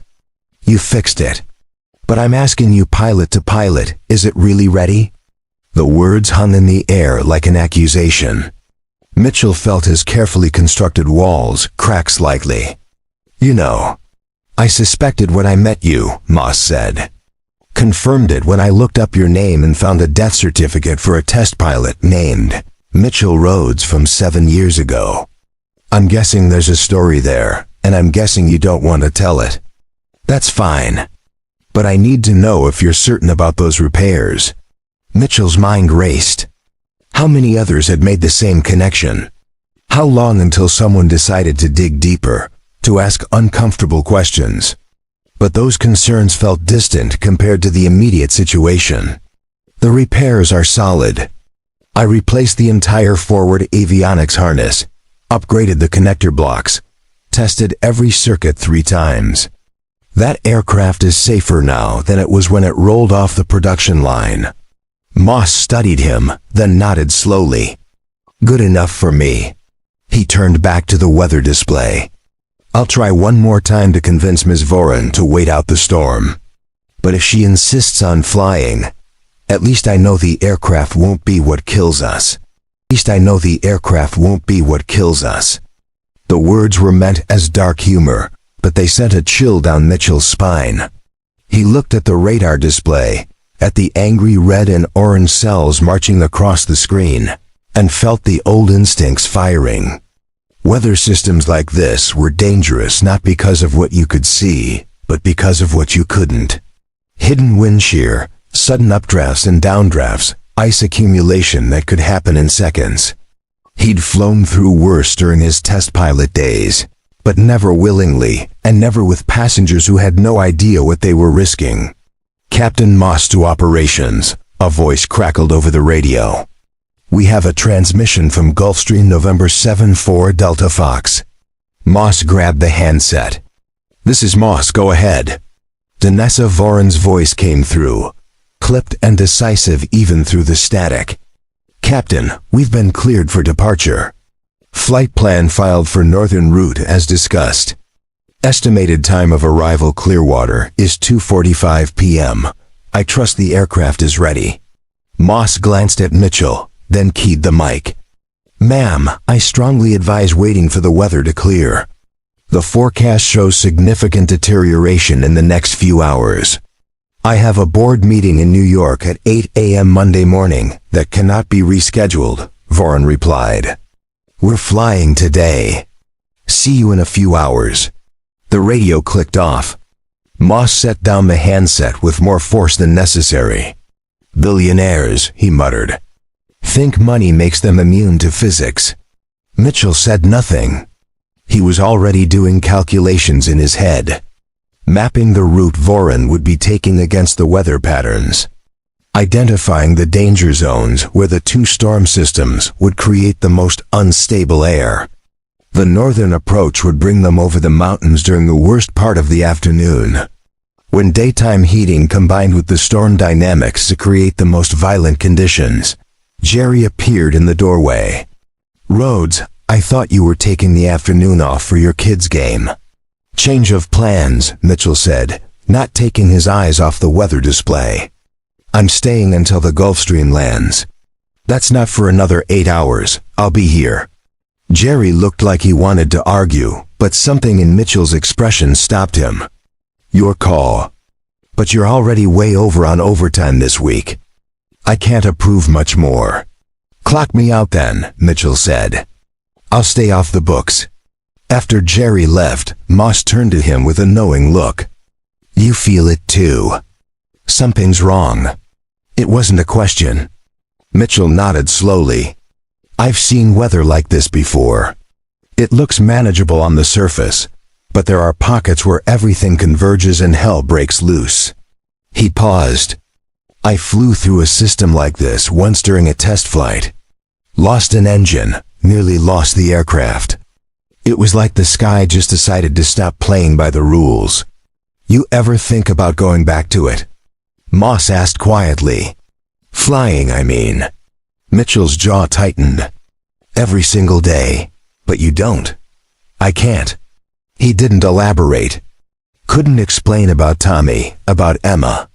[SPEAKER 1] You fixed it. But I'm asking you pilot to pilot, is it really ready?" The words hung in the air like an accusation. Mitchell felt his carefully constructed walls crack slightly. "You know, I suspected when I met you," Moss said. "Confirmed it when I looked up your name and found a death certificate for a test pilot named Mitchell Rhodes from 7 years ago. I'm guessing there's a story there, and I'm guessing you don't want to tell it. That's fine. But I need to know if you're certain about those repairs." Mitchell's mind raced. How many others had made the same connection? How long until someone decided to dig deeper, to ask uncomfortable questions? But those concerns felt distant compared to the immediate situation. "The repairs are solid. I replaced the entire forward avionics harness, upgraded the connector blocks, tested every circuit 3 times. That aircraft is safer now than it was when it rolled off the production line." Moss studied him, then nodded slowly. "Good enough for me." He turned back to the weather display. I'll try one more time to convince Ms. Voren to wait out the storm. But if she insists on flying, at least I know the aircraft won't be what kills us. At least I know the aircraft won't be what kills us. The words were meant as dark humor, but they sent a chill down Mitchell's spine. He looked at the radar display, at the angry red and orange cells marching across the screen, and felt the old instincts firing. Weather systems like this were dangerous not because of what you could see, but because of what you couldn't. Hidden wind shear, sudden updrafts and downdrafts, ice accumulation that could happen in seconds. He'd flown through worse during his test pilot days, but never willingly, and never with passengers who had no idea what they were risking. "Captain Moss to operations," a voice crackled over the radio. "We have a transmission from Gulfstream November 7-4 Delta Fox." Moss grabbed the handset. "This is Moss, go ahead." Danessa Voren's voice came through, clipped and decisive even through the static. "Captain, we've been cleared for departure. Flight plan filed for northern route as discussed. Estimated time of arrival Clearwater is 2:45 p.m. I trust the aircraft is ready." Moss glanced at Mitchell, then keyed the mic. "Ma'am, I strongly advise waiting for the weather to clear. The forecast shows significant deterioration in the next few hours. I have a board meeting in New York at 8 a.m. Monday morning that cannot be rescheduled," Voren replied. "We're flying today. See you in a few hours." The radio clicked off. Moss set down the handset with more force than necessary. "Billionaires," he muttered. "Think money makes them immune to physics." Mitchell said nothing. He was already doing calculations in his head, mapping the route Voren would be taking against the weather patterns, identifying the danger zones where the two storm systems would create the most unstable air. The northern approach would bring them over the mountains during the worst part of the afternoon, when daytime heating combined with the storm dynamics to create the most violent conditions. Jerry appeared in the doorway. "Rhodes, I thought you were taking the afternoon off for your kids' game." "Change of plans," Mitchell said, not taking his eyes off the weather display. "I'm staying until the Gulfstream lands." "That's not for another 8 hours. I'll be here." Jerry looked like he wanted to argue, but something in Mitchell's expression stopped him. "Your call. But you're already way over on overtime this week. I can't approve much more." "Clock me out then," Mitchell said. "I'll stay off the books." After Jerry left, Moss turned to him with a knowing look. "You feel it too. Something's wrong." It wasn't a question. Mitchell nodded slowly. "I've seen weather like this before. It looks manageable on the surface, but there are pockets where everything converges and hell breaks loose." He paused. "I flew through a system like this once during a test flight. Lost an engine, nearly lost the aircraft. It was like the sky just decided to stop playing by the rules." "You ever think about going back to it?" Moss asked quietly. "Flying, I mean." Mitchell's jaw tightened. "Every single day. But you don't." "I can't." He didn't elaborate. Couldn't explain about Tommy, about Emma,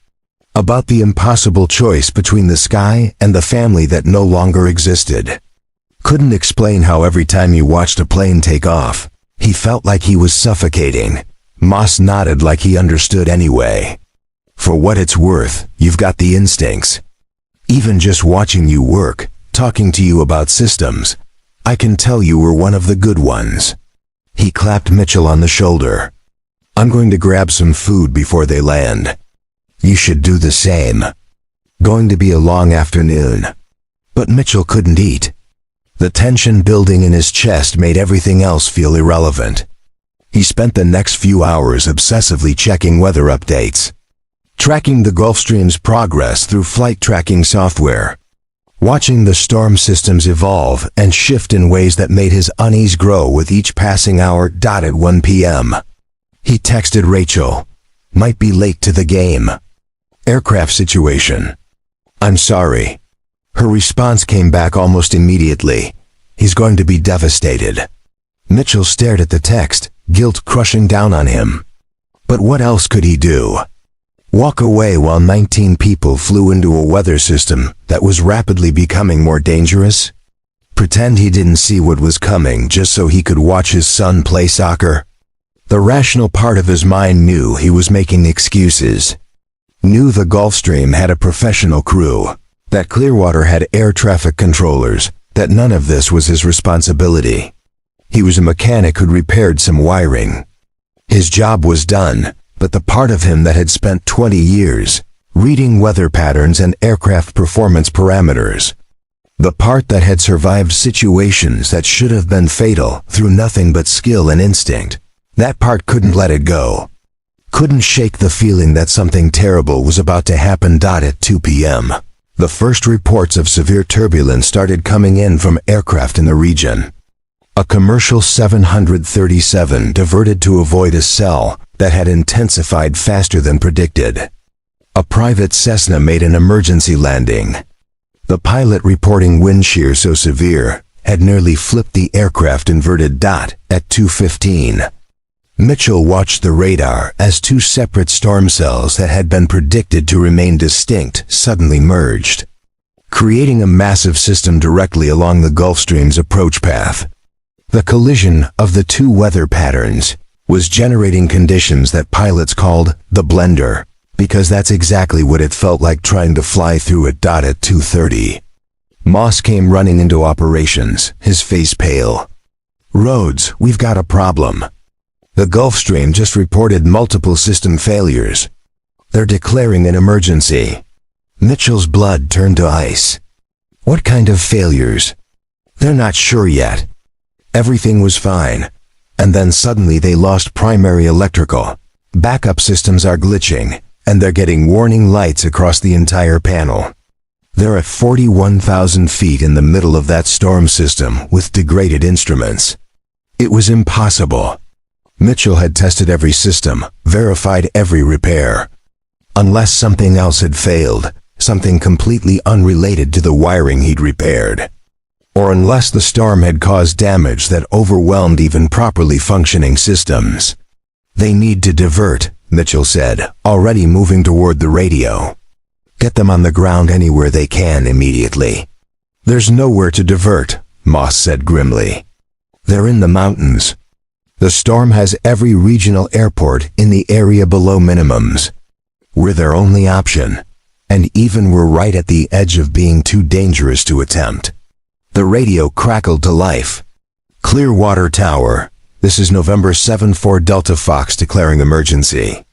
[SPEAKER 1] about the impossible choice between the sky and the family that no longer existed. Couldn't explain how every time he watched a plane take off, he felt like he was suffocating. Moss nodded like he understood anyway. "For what it's worth, you've got the instincts. Even just watching you work, talking to you about systems, I can tell you were one of the good ones." He clapped Mitchell on the shoulder. "I'm going to grab some food before they land. You should do the same. Going to be a long afternoon." But Mitchell couldn't eat. The tension building in his chest made everything else feel irrelevant. He spent the next few hours obsessively checking weather updates, tracking the Gulfstream's progress through flight tracking software, watching the storm systems evolve and shift in ways that made his unease grow with each passing hour. At 1 p.m. he texted Rachel, "Might be late to the game. Aircraft situation. I'm sorry." Her response came back almost immediately. "He's going to be devastated." Mitchell stared at the text, guilt crushing down on him. But what else could he do? Walk away while 19 people flew into a weather system that was rapidly becoming more dangerous? Pretend he didn't see what was coming just so he could watch his son play soccer? The rational part of his mind knew he was making excuses. Knew the Gulfstream had a professional crew, that Clearwater had air traffic controllers, that none of this was his responsibility. He was a mechanic who'd repaired some wiring. His job was done, but the part of him that had spent 20 years reading weather patterns and aircraft performance parameters, the part that had survived situations that should have been fatal through nothing but skill and instinct, that part couldn't let it go. Couldn't shake the feeling that something terrible was about to happen. At 2 p.m., the first reports of severe turbulence started coming in from aircraft in the region. A commercial 737 diverted to avoid a cell that had intensified faster than predicted. A private Cessna made an emergency landing. The pilot reporting wind shear so severe had nearly flipped the aircraft inverted. At 2:15, Mitchell watched the radar as two separate storm cells that had been predicted to remain distinct suddenly merged, creating a massive system directly along the Gulfstream's approach path. The collision of the two weather patterns was generating conditions that pilots called the blender, because that's exactly what it felt like trying to fly through it. At 2:30, Moss came running into operations, his face pale. "Rhodes, we've got a problem. The Gulfstream just reported multiple system failures. They're declaring an emergency." Mitchell's blood turned to ice. "What kind of failures?" "They're not sure yet. Everything was fine, and then suddenly they lost primary electrical. Backup systems are glitching, and they're getting warning lights across the entire panel. They're at 41,000 feet in the middle of that storm system with degraded instruments." It was impossible. Mitchell had tested every system, verified every repair. Unless something else had failed, something completely unrelated to the wiring he'd repaired. Or unless the storm had caused damage that overwhelmed even properly functioning systems. "They need to divert," Mitchell said, already moving toward the radio. "Get them on the ground anywhere they can immediately." "There's nowhere to divert," Moss said grimly. "They're in the mountains. The storm has every regional airport in the area below minimums. We're their only option, and even we're right at the edge of being too dangerous to attempt." The radio crackled to life. "Clearwater Tower, this is November 7-4 Delta Fox declaring emergency.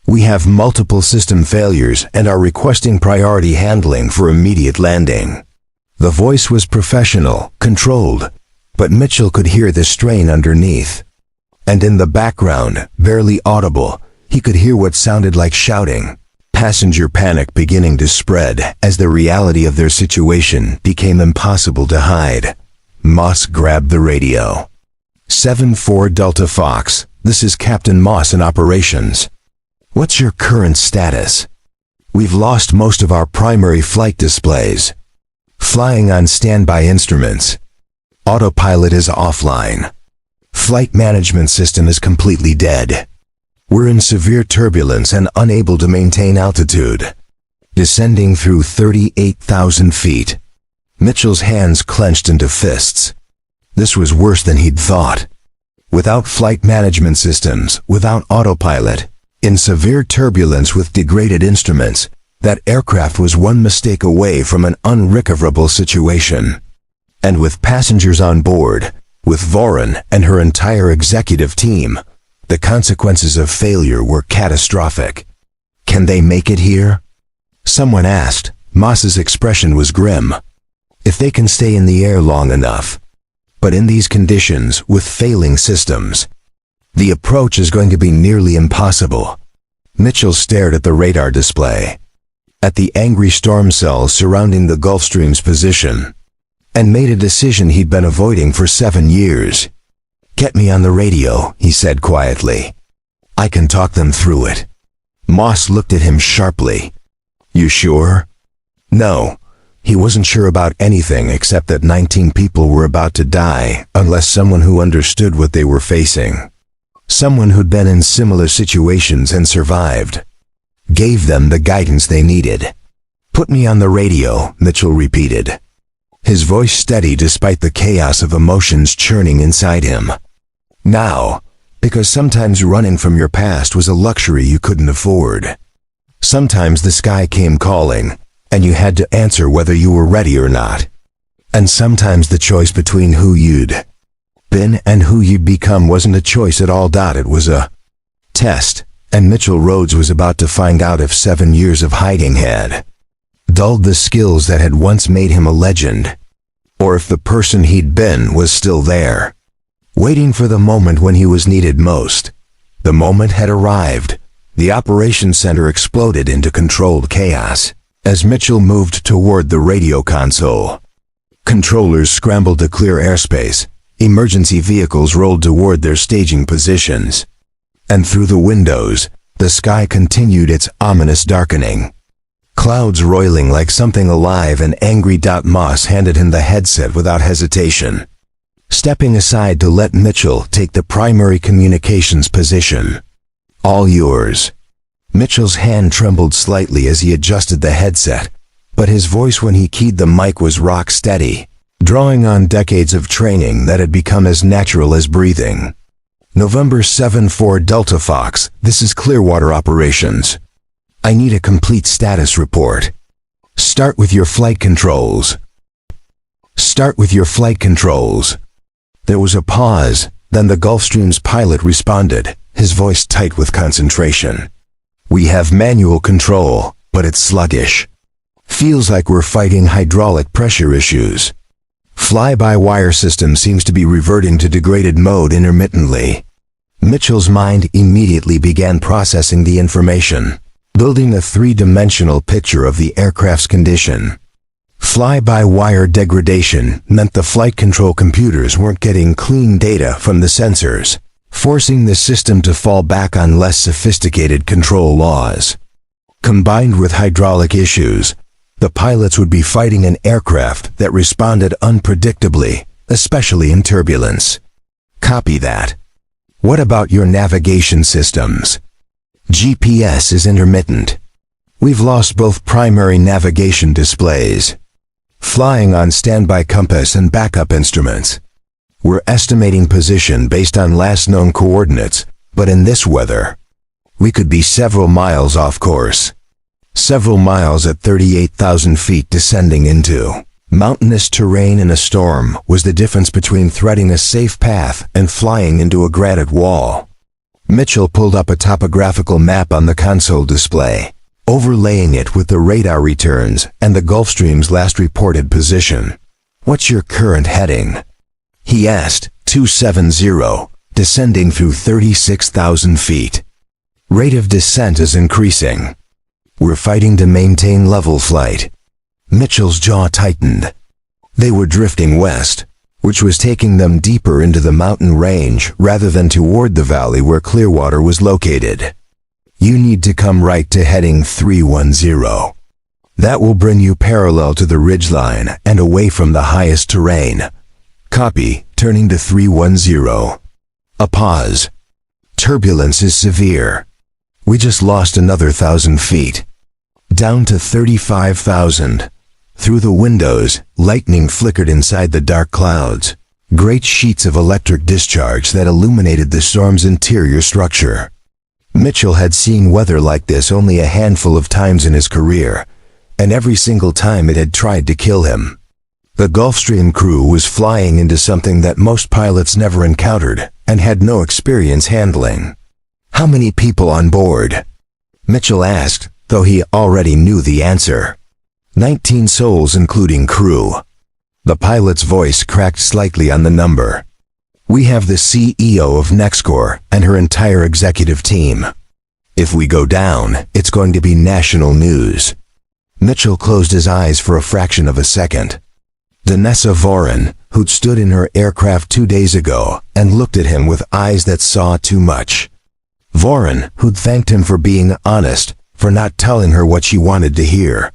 [SPEAKER 1] We have multiple system failures and are requesting priority handling for immediate landing." The voice was professional, controlled, but Mitchell could hear the strain underneath. And in the background, barely audible, he could hear what sounded like shouting. Passenger panic beginning to spread as the reality of their situation became impossible to hide. Moss grabbed the radio. 7-4 Delta Fox, this is Captain Moss in operations. What's your current status? We've lost most of our primary flight displays. Flying on standby instruments. Autopilot is offline. Flight management system is completely dead. We're in severe turbulence and unable to maintain altitude. Descending through 38,000 feet. Mitchell's hands clenched into fists. This was worse than he'd thought. Without flight management systems, without autopilot, in severe turbulence with degraded instruments, that aircraft was one mistake away from an unrecoverable situation. And with passengers on board, with Voron and her entire executive team, the consequences of failure were catastrophic. "Can they make it here?" someone asked. Moss's expression was grim. "If they can stay in the air long enough. But in these conditions, with failing systems, the approach is going to be nearly impossible." Mitchell stared at the radar display, at the angry storm cells surrounding the Gulfstream's position, and made a decision he'd been avoiding for 7 years. "Get me on the radio," he said quietly. "I can talk them through it." Moss looked at him sharply. "You sure?" No. He wasn't sure about anything except that 19 people were about to die unless someone who understood what they were facing. Someone who'd been in similar situations and survived. Gave them the guidance they needed. "Put me on the radio," Mitchell repeated. His voice steady despite the chaos of emotions churning inside him. Now, because sometimes running from your past was a luxury you couldn't afford. Sometimes the sky came calling, and you had to answer whether you were ready or not. And sometimes the choice between who you'd been and who you'd become wasn't a choice at all. It was a test, and Mitchell Rhodes was about to find out if 7 years of hiding had dulled the skills that had once made him a legend, or if the person he'd been was still there, waiting for the moment when he was needed most. The moment had arrived. The operations center exploded into controlled chaos as Mitchell moved toward the radio console. Controllers scrambled to clear airspace. Emergency vehicles rolled toward their staging positions. And through the windows, the sky continued its ominous darkening. Clouds roiling like something alive, and angry. Moss handed him the headset without hesitation, stepping aside to let Mitchell take the primary communications position. "All yours." Mitchell's hand trembled slightly as he adjusted the headset, but his voice when he keyed the mic was rock steady, drawing on decades of training that had become as natural as breathing. November 7-4 Delta Fox, this is Clearwater Operations. I need a complete status report. Start with your flight controls. Start with your flight controls. There was a pause, then the Gulfstream's pilot responded, his voice tight with concentration. "We have manual control, but it's sluggish. Feels like we're fighting hydraulic pressure issues. Fly-by-wire system seems to be reverting to degraded mode intermittently." Mitchell's mind immediately began processing the information, building a three-dimensional picture of the aircraft's condition. Fly-by-wire degradation meant the flight control computers weren't getting clean data from the sensors, forcing the system to fall back on less sophisticated control laws. Combined with hydraulic issues, the pilots would be fighting an aircraft that responded unpredictably, especially in turbulence. Copy that. What about your navigation systems? GPS is intermittent. We've lost both primary navigation displays. Flying on standby compass and backup instruments. We're estimating position based on last known coordinates, but in this weather, we could be several miles off course. Several miles at 38,000 feet descending into mountainous terrain in a storm was the difference between threading a safe path and flying into a granite wall. Mitchell pulled up a topographical map on the console display, overlaying it with the radar returns and the Gulfstream's last reported position. "What's your current heading?" he asked. 270, descending through 36,000 feet. Rate of descent is increasing. We're fighting to maintain level flight. Mitchell's jaw tightened. They were drifting west, which was taking them deeper into the mountain range rather than toward the valley where Clearwater was located. "You need to come right to heading 310. That will bring you parallel to the ridgeline and away from the highest terrain." "Copy," turning to 310. A pause. "Turbulence is severe. We just lost another 1,000 feet. Down to 35,000. Through the windows, lightning flickered inside the dark clouds. Great sheets of electric discharge that illuminated the storm's interior structure. Mitchell had seen weather like this only a handful of times in his career, and every single time it had tried to kill him. The Gulfstream crew was flying into something that most pilots never encountered and had no experience handling. "How many people on board?" Mitchell asked, though he already knew the answer. 19 souls including crew. The pilot's voice cracked slightly on the number. "We have the CEO of Nexcore and her entire executive team. If we go down, it's going to be national news." Mitchell closed his eyes for a fraction of a second. Vanessa Voren, who'd stood in her aircraft 2 days ago and looked at him with eyes that saw too much. Voren, who'd thanked him for being honest, for not telling her what she wanted to hear.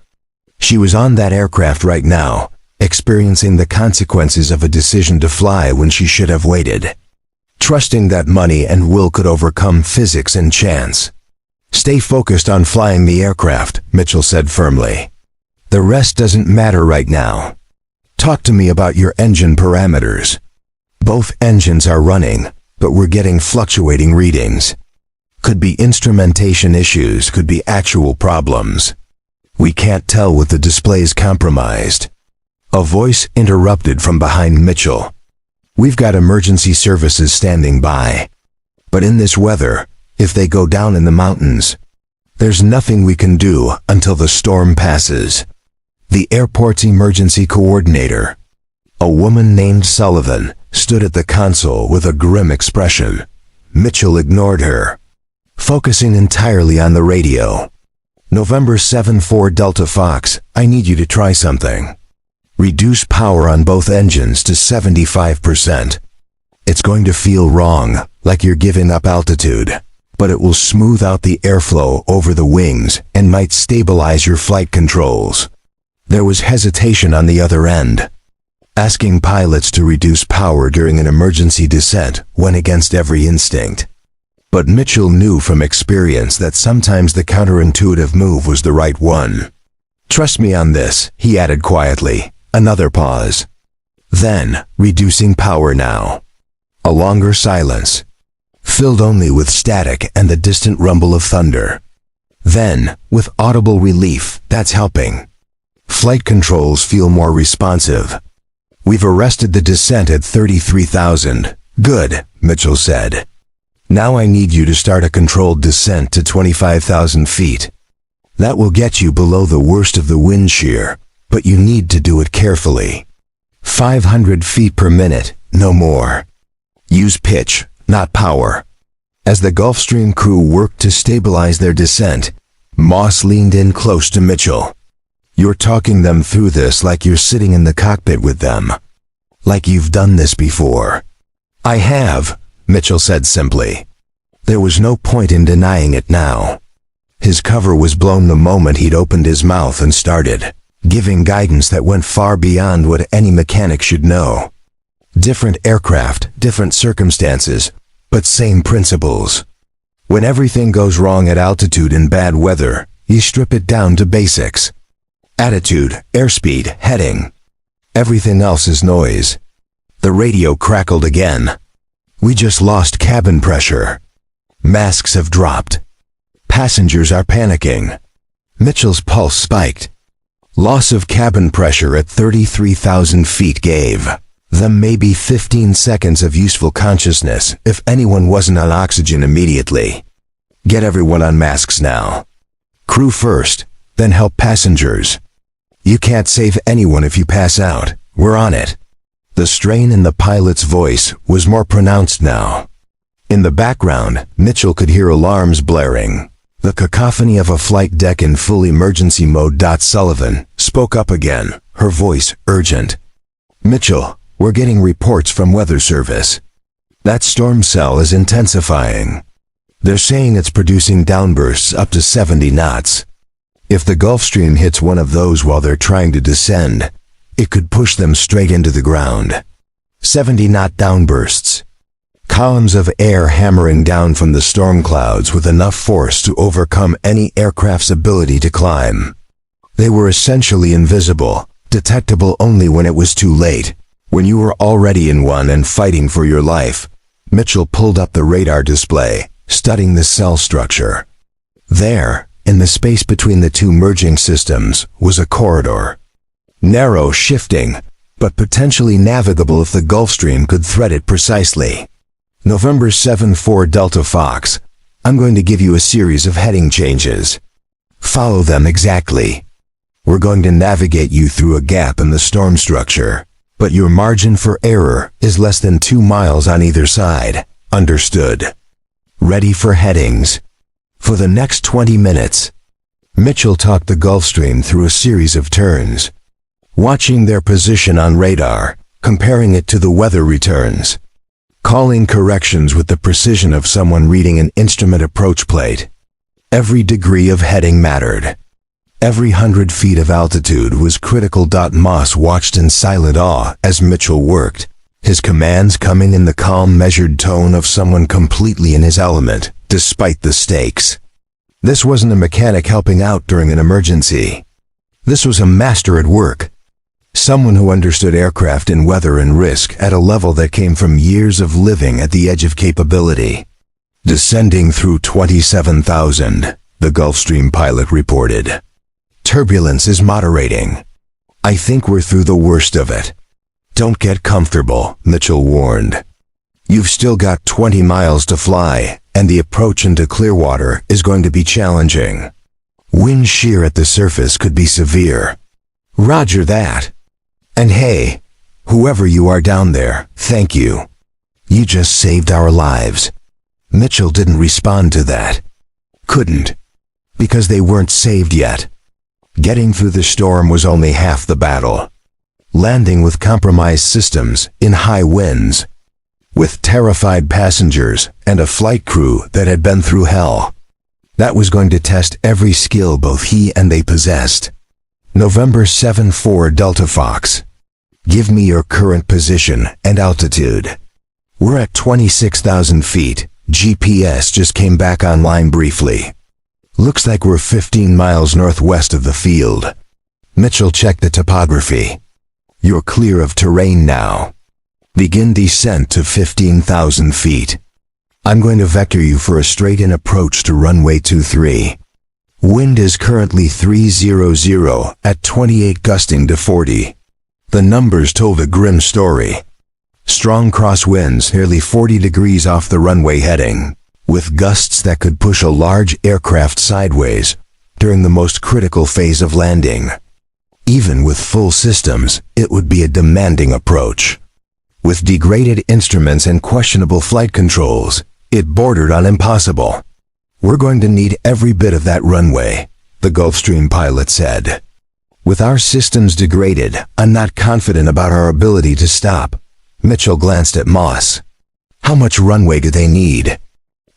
[SPEAKER 1] She was on that aircraft right now, experiencing the consequences of a decision to fly when she should have waited. trusting that money and will could overcome physics and chance. "Stay focused on flying the aircraft," Mitchell said firmly. "The rest doesn't matter right now. Talk to me about your engine parameters." "Both engines are running, but we're getting fluctuating readings. Could be instrumentation issues, could be actual problems. We can't tell with the displays compromised." A voice interrupted from behind Mitchell. "We've got emergency services standing by. But in this weather, if they go down in the mountains, there's nothing we can do until the storm passes." The airport's emergency coordinator, a woman named Sullivan, stood at the console with a grim expression. Mitchell ignored her, focusing entirely on the radio. "November 7-4 Delta Fox, I need you to try something. Reduce power on both engines to 75%. It's going to feel wrong, like you're giving up altitude, but it will smooth out the airflow over the wings and might stabilize your flight controls." There was hesitation on the other end. Asking pilots to reduce power during an emergency descent went against every instinct. But Mitchell knew from experience that sometimes the counterintuitive move was the right one. "Trust me on this," he added quietly. Another pause. Then, reducing power now. A longer silence, filled only with static and the distant rumble of thunder. Then, with audible relief, "That's helping. Flight controls feel more responsive. We've arrested the descent at 33,000. "Good," Mitchell said. "Now I need you to start a controlled descent to 25,000 feet. That will get you below the worst of the wind shear, but you need to do it carefully. 500 feet per minute, no more. Use pitch, not power." As the Gulfstream crew worked to stabilize their descent, Moss leaned in close to Mitchell. "You're talking them through this like you're sitting in the cockpit with them. Like you've done this before." "I have," Mitchell said simply. There was no point in denying it now. His cover was blown the moment he'd opened his mouth and started giving guidance that went far beyond what any mechanic should know. Different aircraft, different circumstances, but same principles. When everything goes wrong at altitude in bad weather, you strip it down to basics. Attitude, airspeed, heading. Everything else is noise. The radio crackled again. "We just lost cabin pressure. Masks have dropped. Passengers are panicking." Mitchell's pulse spiked. Loss of cabin pressure at 33,000 feet gave them maybe 15 seconds of useful consciousness if anyone wasn't on oxygen immediately. "Get everyone on masks now. Crew first, then help passengers. You can't save anyone if you pass out. We're on it." The strain in the pilot's voice was more pronounced now. In the background, Mitchell could hear alarms blaring. The cacophony of a flight deck in full emergency mode. Sullivan spoke up again, her voice urgent. "Mitchell, we're getting reports from Weather Service. That storm cell is intensifying. They're saying it's producing downbursts up to 70 knots. If the Gulfstream hits one of those while they're trying to descend, it could push them straight into the ground. 70-knot downbursts. Columns of air hammering down from the storm clouds with enough force to overcome any aircraft's ability to climb. They were essentially invisible, detectable only when it was too late, when you were already in one and fighting for your life." Mitchell pulled up the radar display, studying the cell structure. There, in the space between the two merging systems, was a corridor. Narrow, shifting, but potentially navigable if the Gulfstream could thread it precisely. "November 7-4 Delta Fox, I'm going to give you a series of heading changes. Follow them exactly. We're going to navigate you through a gap in the storm structure, but your margin for error is less than 2 miles on either side. Understood? Ready for headings." For the next 20 minutes, Mitchell talked the Gulfstream through a series of turns, watching their position on radar, comparing it to the weather returns, calling corrections with the precision of someone reading an instrument approach plate. Every degree of heading mattered. Every 100 feet of altitude was critical. Moss watched in silent awe as Mitchell worked, his commands coming in the calm, measured tone of someone completely in his element, despite the stakes. This wasn't a mechanic helping out during an emergency. This was a master at work. Someone who understood aircraft and weather and risk at a level that came from years of living at the edge of capability. Descending through 27,000, the Gulfstream pilot reported. Turbulence is moderating. I think we're through the worst of it. Don't get comfortable, Mitchell warned. You've still got 20 miles to fly, and the approach into Clearwater is going to be challenging. Wind shear at the surface could be severe. Roger that. And hey, whoever you are down there, thank you. You just saved our lives. Mitchell didn't respond to that. Couldn't. Because they weren't saved yet. Getting through the storm was only half the battle. Landing with compromised systems in high winds, with terrified passengers and a flight crew that had been through hell. That was going to test every skill both he and they possessed. November 7-4 Delta Fox. Give me your current position and altitude. We're at 26,000 feet. GPS just came back online briefly. Looks like we're 15 miles northwest of the field. Mitchell checked the topography. You're clear of terrain now. Begin descent to 15,000 feet. I'm going to vector you for a straight-in approach to runway 23. Wind is currently 300 at 28 gusting to 40. The numbers told a grim story. Strong crosswinds nearly 40 degrees off the runway heading, with gusts that could push a large aircraft sideways during the most critical phase of landing. Even with full systems, it would be a demanding approach. With degraded instruments and questionable flight controls, it bordered on impossible. We're going to need every bit of that runway, the Gulfstream pilot said. With our systems degraded, I'm not confident about our ability to stop. Mitchell glanced at Moss. How much runway do they need?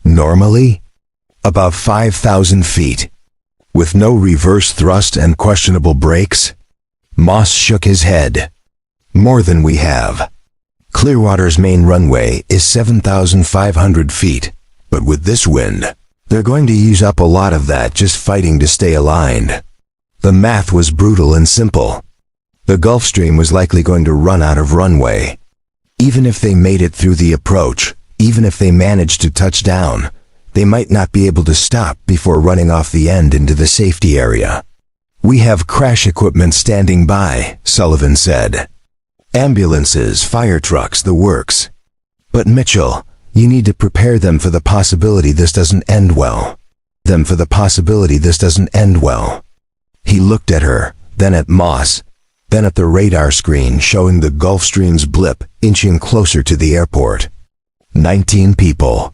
[SPEAKER 1] Normally? About 5,000 feet. With no reverse thrust and questionable brakes? Moss shook his head. More than we have. Clearwater's main runway is 7,500 feet, but with this wind, they're going to use up a lot of that just fighting to stay aligned. The math was brutal and simple. The Gulfstream was likely going to run out of runway. Even if they made it through the approach, even if they managed to touch down, they might not be able to stop before running off the end into the safety area. We have crash equipment standing by, Sullivan said. Ambulances, fire trucks, the works. But Mitchell, you need to prepare them for the possibility this doesn't end well. He looked at her, then at Moss, then at the radar screen showing the Gulfstream's blip inching closer to the airport. 19 people.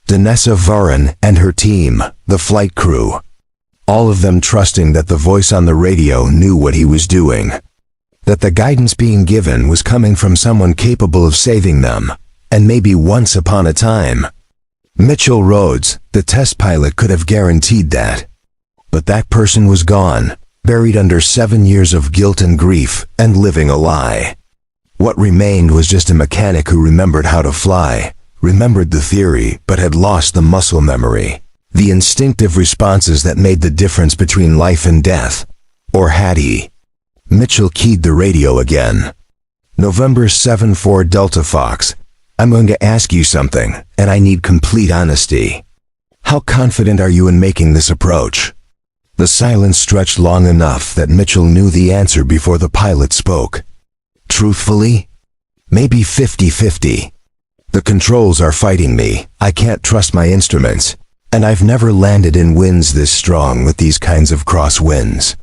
[SPEAKER 1] Danessa Varan and her team, the flight crew. All of them trusting that the voice on the radio knew what he was doing. That the guidance being given was coming from someone capable of saving them, and maybe once upon a time. Mitchell Rhodes, the test pilot, could have guaranteed that. But that person was gone, buried under 7 years of guilt and grief, and living a lie. What remained was just a mechanic who remembered how to fly, remembered the theory, but had lost the muscle memory, the instinctive responses that made the difference between life and death. Or had he? Mitchell keyed the radio again. November 7-4 Delta Fox. I'm going to ask you something, and I need complete honesty. How confident are you in making this approach? The silence stretched long enough that Mitchell knew the answer before the pilot spoke. Truthfully? Maybe 50-50. The controls are fighting me. I can't trust my instruments, and I've never landed in winds this strong with these kinds of crosswinds.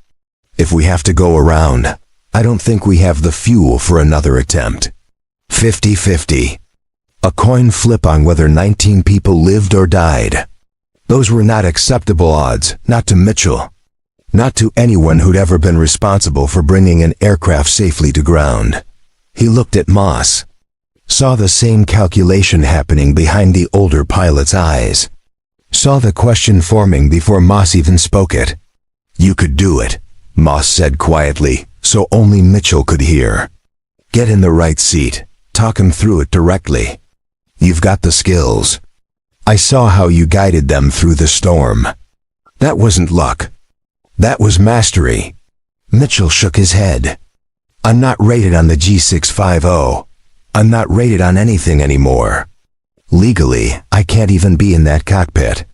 [SPEAKER 1] If we have to go around, I don't think we have the fuel for another attempt. 50-50. A coin flip on whether 19 people lived or died. Those were not acceptable odds, not to Mitchell. Not to anyone who'd ever been responsible for bringing an aircraft safely to ground. He looked at Moss. Saw the same calculation happening behind the older pilot's eyes. Saw the question forming before Moss even spoke it. You could do it, Moss said quietly, so only Mitchell could hear. Get in the right seat. talk him through it directly. You've got the skills. I saw how you guided them through the storm. That wasn't luck. That was mastery. Mitchell shook his head. I'm not rated on the G650. I'm not rated on anything anymore. Legally, I can't even be in that cockpit.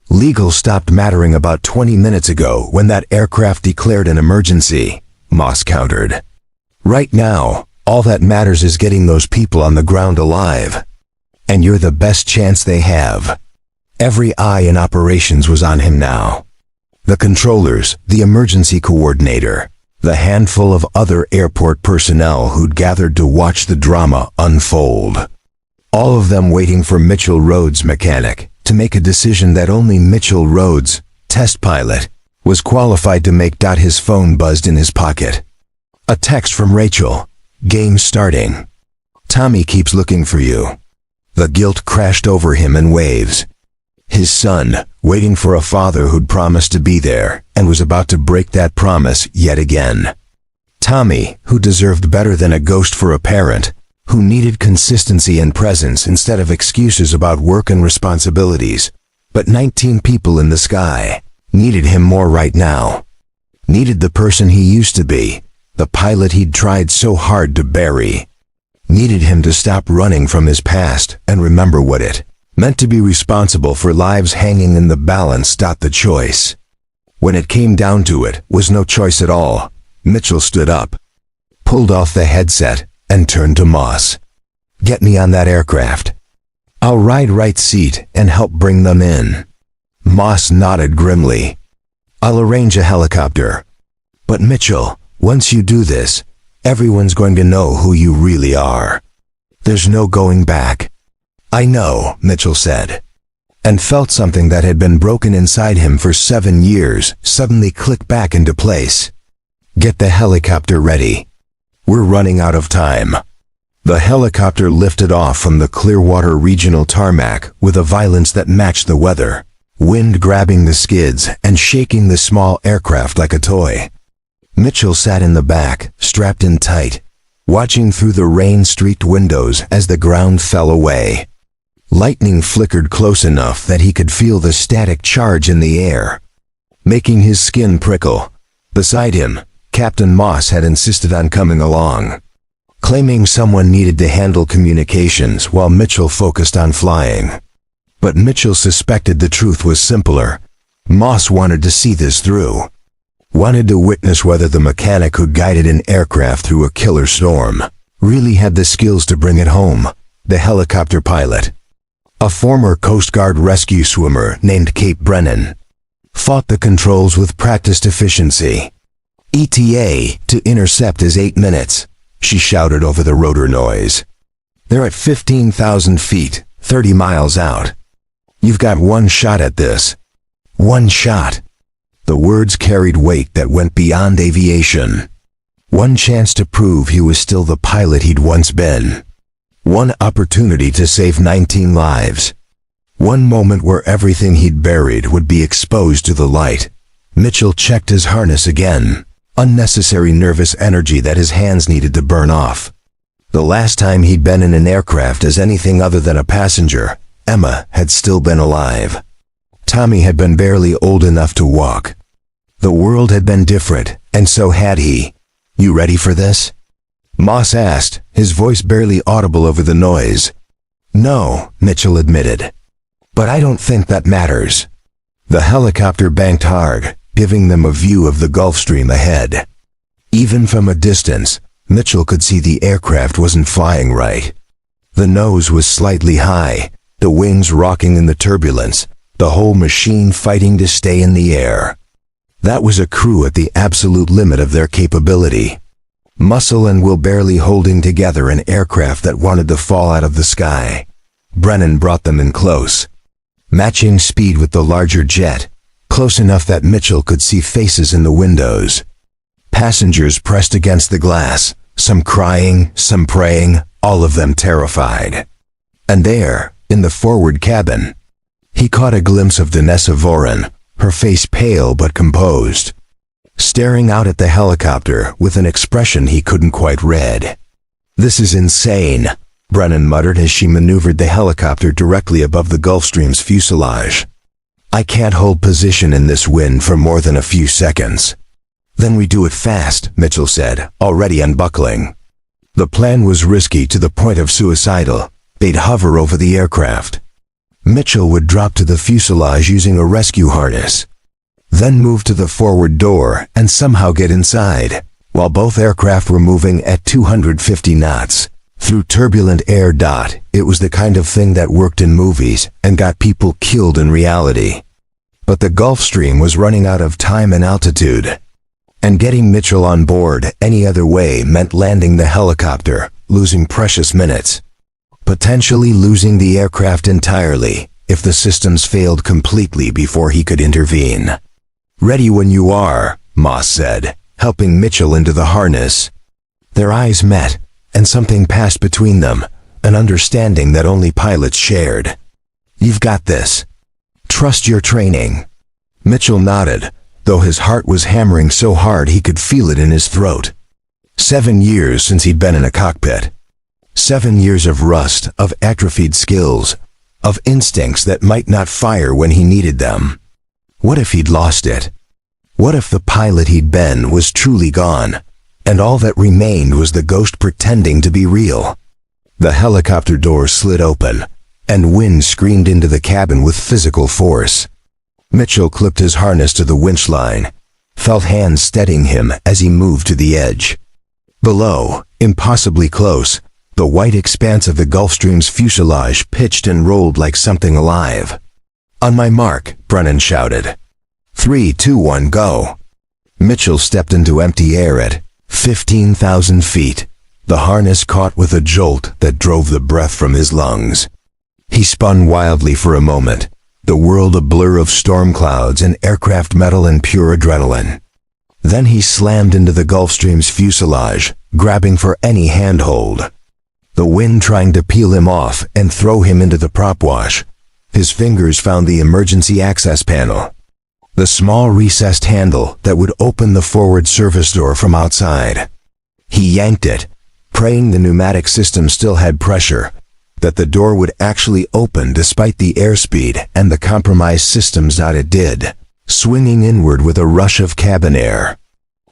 [SPEAKER 1] Legal stopped mattering about 20 minutes ago when that aircraft declared an emergency, Moss countered. Right now, all that matters is getting those people on the ground alive. And you're the best chance they have. Every eye in operations was on him now. The controllers, the emergency coordinator, the handful of other airport personnel who'd gathered to watch the drama unfold. All of them waiting for Mitchell Rhodes, mechanic, to make a decision that only Mitchell Rhodes, test pilot, was qualified to make. His phone buzzed in his pocket. A text from Rachel. Game starting. Tommy keeps looking for you. The guilt crashed over him in waves. His son, waiting for a father who'd promised to be there, and was about to break that promise yet again. Tommy, who deserved better than a ghost for a parent, who needed consistency and presence instead of excuses about work and responsibilities. But 19 people in the sky needed him more right now. Needed the person he used to be, the pilot he'd tried so hard to bury. Needed him to stop running from his past and remember what it meant to be responsible for lives hanging in the balance. The choice, when it came down to it, was no choice at all. Mitchell stood up, pulled off the headset, and turned to Moss. Get me on that aircraft. I'll ride right seat and help bring them in. Moss nodded grimly. I'll arrange a helicopter. But Mitchell, once you do this, everyone's going to know who you really are. There's no going back. I know, Mitchell said, and felt something that had been broken inside him for 7 years suddenly click back into place. Get the helicopter ready. We're running out of time. The helicopter lifted off from the Clearwater Regional tarmac with a violence that matched the weather, wind grabbing the skids and shaking the small aircraft like a toy. Mitchell sat in the back, strapped in tight, watching through the rain-streaked windows as the ground fell away. Lightning flickered close enough that he could feel the static charge in the air, making his skin prickle. Beside him, Captain Moss had insisted on coming along, claiming someone needed to handle communications while Mitchell focused on flying. But Mitchell suspected the truth was simpler. Moss wanted to see this through. Wanted to witness whether the mechanic who guided an aircraft through a killer storm really had the skills to bring it home. The helicopter pilot, a former Coast Guard rescue swimmer named Kate Brennan, fought the controls with practiced efficiency. ETA to intercept is 8 minutes, she shouted over the rotor noise. They're at 15,000 feet, 30 miles out. You've got one shot at this. One shot. The words carried weight that went beyond aviation. One chance to prove he was still the pilot he'd once been. One opportunity to save 19 lives. One moment where everything he'd buried would be exposed to the light. Mitchell checked his harness again. Unnecessary nervous energy that his hands needed to burn off. The last time he'd been in an aircraft as anything other than a passenger, Emma had still been alive. Tommy had been barely old enough to walk. The world had been different, and so had he. You ready for this? Moss asked, his voice barely audible over the noise. No, Mitchell admitted. But I don't think that matters. The helicopter banked hard, giving them a view of the Gulf Stream ahead. Even from a distance, Mitchell could see the aircraft wasn't flying right. The nose was slightly high, the wings rocking in the turbulence, the whole machine fighting to stay in the air. That was a crew at the absolute limit of their capability. Muscle and will barely holding together an aircraft that wanted to fall out of the sky. Brennan brought them in close, matching speed with the larger jet, close enough that Mitchell could see faces in the windows. Passengers pressed against the glass, some crying, some praying, all of them terrified. And there, in the forward cabin, he caught a glimpse of Danessa Voren, her face pale but composed, staring out at the helicopter with an expression he couldn't quite read. This is insane, Brennan muttered as she maneuvered the helicopter directly above the Gulfstream's fuselage. "I can't hold position in this wind for more than a few seconds." "Then we do it fast," Mitchell said, already unbuckling. The plan was risky to the point of suicidal. They'd hover over the aircraft. Mitchell would drop to the fuselage using a rescue harness, then move to the forward door and somehow get inside, while both aircraft were moving at 250 knots. Through turbulent air. It was the kind of thing that worked in movies and got people killed in reality. But the Gulfstream was running out of time and altitude, and getting Mitchell on board any other way meant landing the helicopter, losing precious minutes, potentially losing the aircraft entirely if the systems failed completely before he could intervene. "Ready when you are," Moss said, helping Mitchell into the harness. Their eyes met, and something passed between them, an understanding that only pilots shared. "You've got this. Trust your training." Mitchell nodded, though his heart was hammering so hard he could feel it in his throat. 7 years since he'd been in a cockpit. 7 years of rust, of atrophied skills, of instincts that might not fire when he needed them. What if he'd lost it? What if the pilot he'd been was truly gone, and all that remained was the ghost pretending to be real? The helicopter door slid open, and wind screamed into the cabin with physical force. Mitchell clipped his harness to the winch line, felt hands steadying him as he moved to the edge. Below, impossibly close, the white expanse of the Gulfstream's fuselage pitched and rolled like something alive. "On my mark," Brennan shouted. 3, 2, 1, go. Mitchell stepped into empty air at 15,000 feet. The harness caught with a jolt that drove the breath from his lungs. He spun wildly for a moment, the world a blur of storm clouds and aircraft metal and pure adrenaline. Then he slammed into the Gulfstream's fuselage, grabbing for any handhold. The wind trying to peel him off and throw him into the prop wash. His fingers found the emergency access panel, the small recessed handle that would open the forward service door from outside. He yanked it, praying the pneumatic system still had pressure, that the door would actually open despite the airspeed and the compromised systems that it did, swinging inward with a rush of cabin air.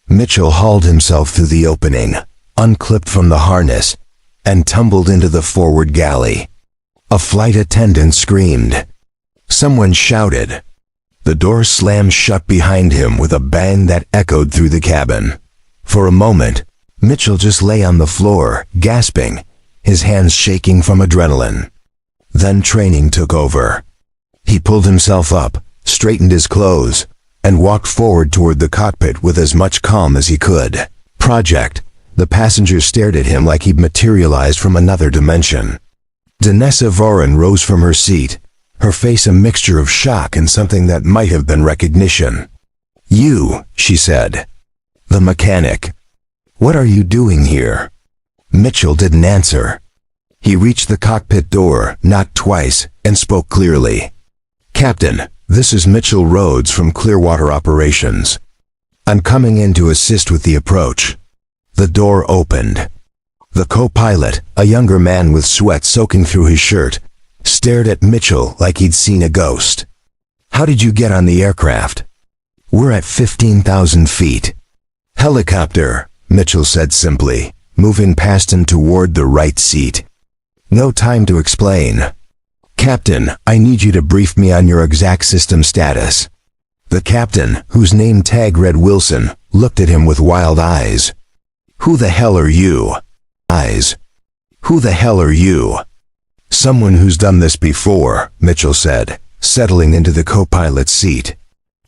[SPEAKER 1] Mitchell hauled himself through the opening, unclipped from the harness, and tumbled into the forward galley. A flight attendant screamed. Someone shouted. The door slammed shut behind him with a bang that echoed through the cabin. For a moment, Mitchell just lay on the floor, gasping, his hands shaking from adrenaline. Then training took over. He pulled himself up, straightened his clothes, and walked forward toward the cockpit with as much calm as he could. "Project." The passenger stared at him like he'd materialized from another dimension. Danessa Voren rose from her seat, her face a mixture of shock and something that might have been recognition. "You," she said. "The mechanic. What are you doing here?" Mitchell didn't answer. He reached the cockpit door, knocked twice, and spoke clearly. "Captain, this is Mitchell Rhodes from Clearwater Operations. I'm coming in to assist with the approach." The door opened. The co-pilot, a younger man with sweat soaking through his shirt, stared at Mitchell like he'd seen a ghost. "How did you get on the aircraft?" "We're at 15,000 feet. "Helicopter," Mitchell said simply, moving past him toward the right seat. "No time to explain. Captain, I need you to brief me on your exact system status." The captain, whose name tag read Wilson, looked at him with wild eyes. "Who the hell are you?" "Who the hell are you?" "Someone who's done this before," Mitchell said, settling into the co-pilot's seat.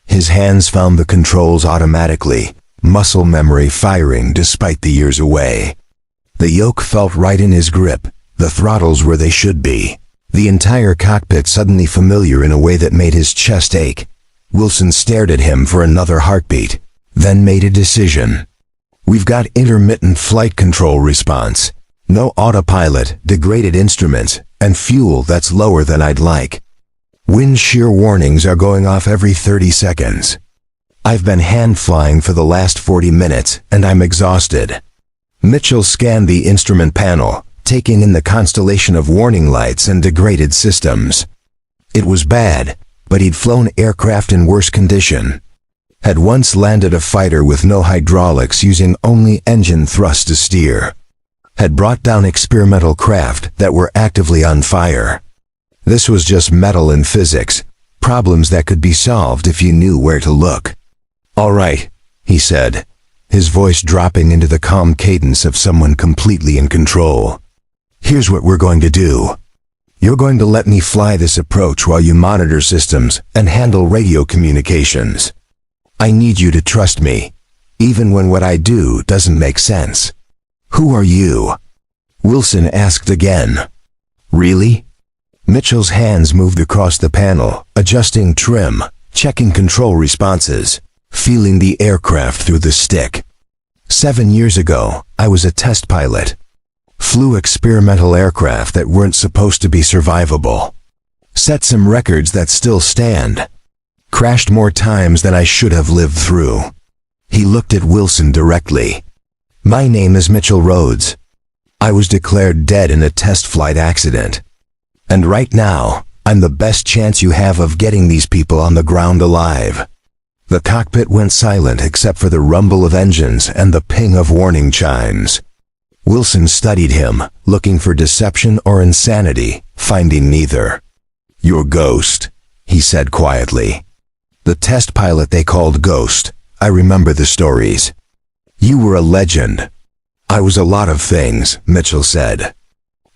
[SPEAKER 1] His hands found the controls automatically, muscle memory firing despite the years away. The yoke felt right in his grip, the throttles where they should be. The entire cockpit suddenly familiar in a way that made his chest ache. Wilson stared at him for another heartbeat, then made a decision. "We've got intermittent flight control response. No autopilot, degraded instruments, and fuel that's lower than I'd like. Wind shear warnings are going off every 30 seconds. I've been hand flying for the last 40 minutes, and I'm exhausted." Mitchell scanned the instrument panel, taking in the constellation of warning lights and degraded systems. It was bad, but he'd flown aircraft in worse condition. Had once landed a fighter with no hydraulics using only engine thrust to steer. Had brought down experimental craft that were actively on fire. This was just metal and physics, problems that could be solved if you knew where to look. "All right," he said, his voice dropping into the calm cadence of someone completely in control. "Here's what we're going to do. You're going to let me fly this approach while you monitor systems and handle radio communications. I need you to trust me, even when what I do doesn't make sense." "Who are you?" Wilson asked again. "Really?" Mitchell's hands moved across the panel, adjusting trim, checking control responses, feeling the aircraft through the stick. 7 years ago, I was a test pilot. Flew experimental aircraft that weren't supposed to be survivable. Set some records that still stand. Crashed more times than I should have lived through. He looked at Wilson directly. "My name is Mitchell Rhodes. I was declared dead in a test flight accident. And right now, I'm the best chance you have of getting these people on the ground alive." The cockpit went silent except for the rumble of engines and the ping of warning chimes. Wilson studied him, looking for deception or insanity, finding neither. "You're Ghost," he said quietly. "The test pilot they called Ghost. I remember the stories. You were a legend." "I was a lot of things," Mitchell said.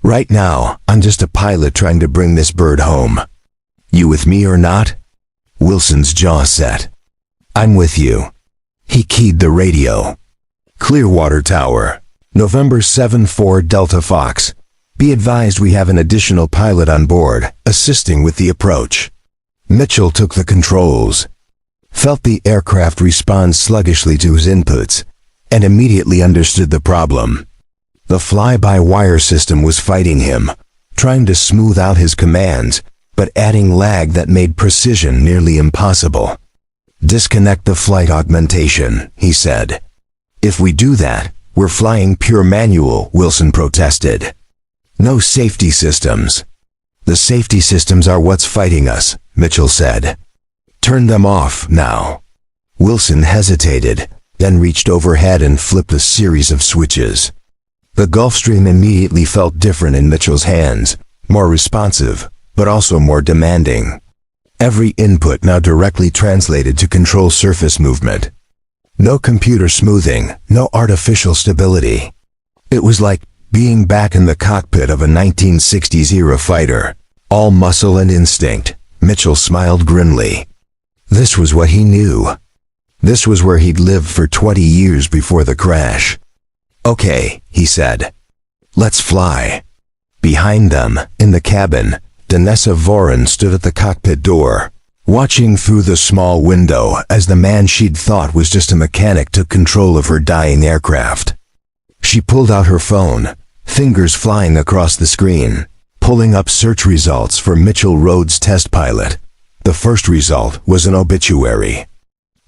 [SPEAKER 1] "Right now, I'm just a pilot trying to bring this bird home. You with me or not?" Wilson's jaw set. "I'm with you." He keyed the radio. "Clearwater Tower, November 7-4 Delta Fox. Be advised we have an additional pilot on board, assisting with the approach." Mitchell took the controls. Felt the aircraft respond sluggishly to his inputs, and immediately understood the problem. The fly-by-wire system was fighting him, trying to smooth out his commands, but adding lag that made precision nearly impossible. "Disconnect the flight augmentation," he said. "If we do that, we're flying pure manual," Wilson protested. "No safety systems." "The safety systems are what's fighting us," Mitchell said. "Turn them off now." Wilson hesitated, then reached overhead and flipped a series of switches. The Gulfstream immediately felt different in Mitchell's hands, more responsive, but also more demanding. Every input now directly translated to control surface movement. No computer smoothing, no artificial stability. It was like being back in the cockpit of a 1960s-era fighter, all muscle and instinct. Mitchell smiled grimly. This was what he knew. This was where he'd lived for 20 years before the crash. "Okay," he said. "Let's fly." Behind them, in the cabin, Danessa Voron stood at the cockpit door, watching through the small window as the man she'd thought was just a mechanic took control of her dying aircraft. She pulled out her phone, fingers flying across the screen, pulling up search results for Mitchell Rhodes test pilot. The first result was an obituary.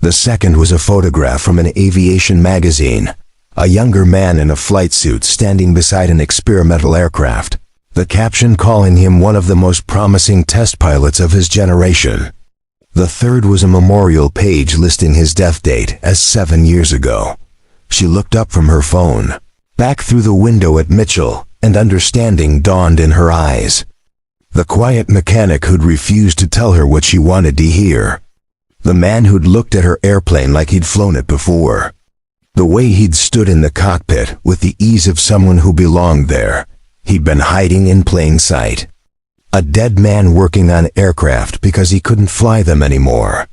[SPEAKER 1] The second was a photograph from an aviation magazine, a younger man in a flight suit standing beside an experimental aircraft, the caption calling him one of the most promising test pilots of his generation. The third was a memorial page listing his death date as 7 years ago. She looked up from her phone, back through the window at Mitchell, and understanding dawned in her eyes. The quiet mechanic who'd refused to tell her what she wanted to hear. The man who'd looked at her airplane like he'd flown it before. The way he'd stood in the cockpit with the ease of someone who belonged there. He'd been hiding in plain sight. A dead man working on aircraft because he couldn't fly them anymore.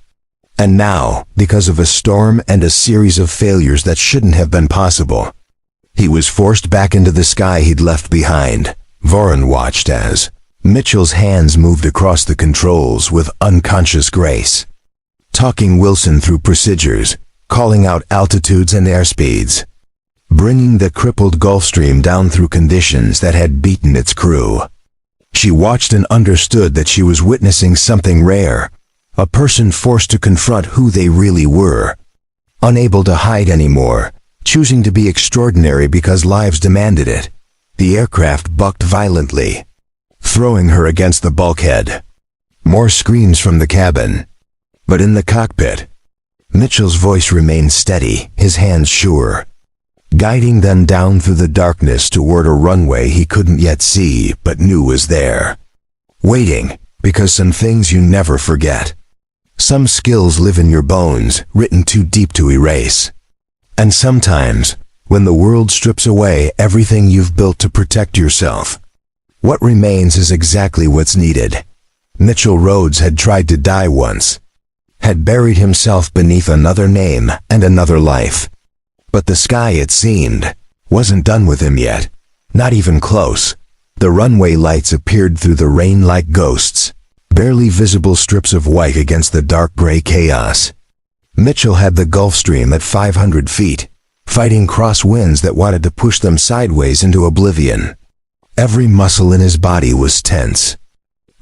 [SPEAKER 1] And now, because of a storm and a series of failures that shouldn't have been possible, he was forced back into the sky he'd left behind. Voron watched as Mitchell's hands moved across the controls with unconscious grace, talking Wilson through procedures, calling out altitudes and airspeeds, bringing the crippled Gulfstream down through conditions that had beaten its crew. She watched and understood that she was witnessing something rare, a person forced to confront who they really were, unable to hide anymore, choosing to be extraordinary because lives demanded it. The aircraft bucked violently, throwing her against the bulkhead. More screams from the cabin. But in the cockpit, Mitchell's voice remained steady, his hands sure, guiding them down through the darkness toward a runway he couldn't yet see but knew was there. Waiting, because some things you never forget. Some skills live in your bones, written too deep to erase. And sometimes, when the world strips away everything you've built to protect yourself, what remains is exactly what's needed. Mitchell Rhodes had tried to die once, had buried himself beneath another name and another life. But the sky, it seemed, wasn't done with him yet, not even close. The runway lights appeared through the rain like ghosts, barely visible strips of white against the dark gray chaos. Mitchell had the Gulf Stream at 500 feet, fighting cross-winds that wanted to push them sideways into oblivion. Every muscle in his body was tense,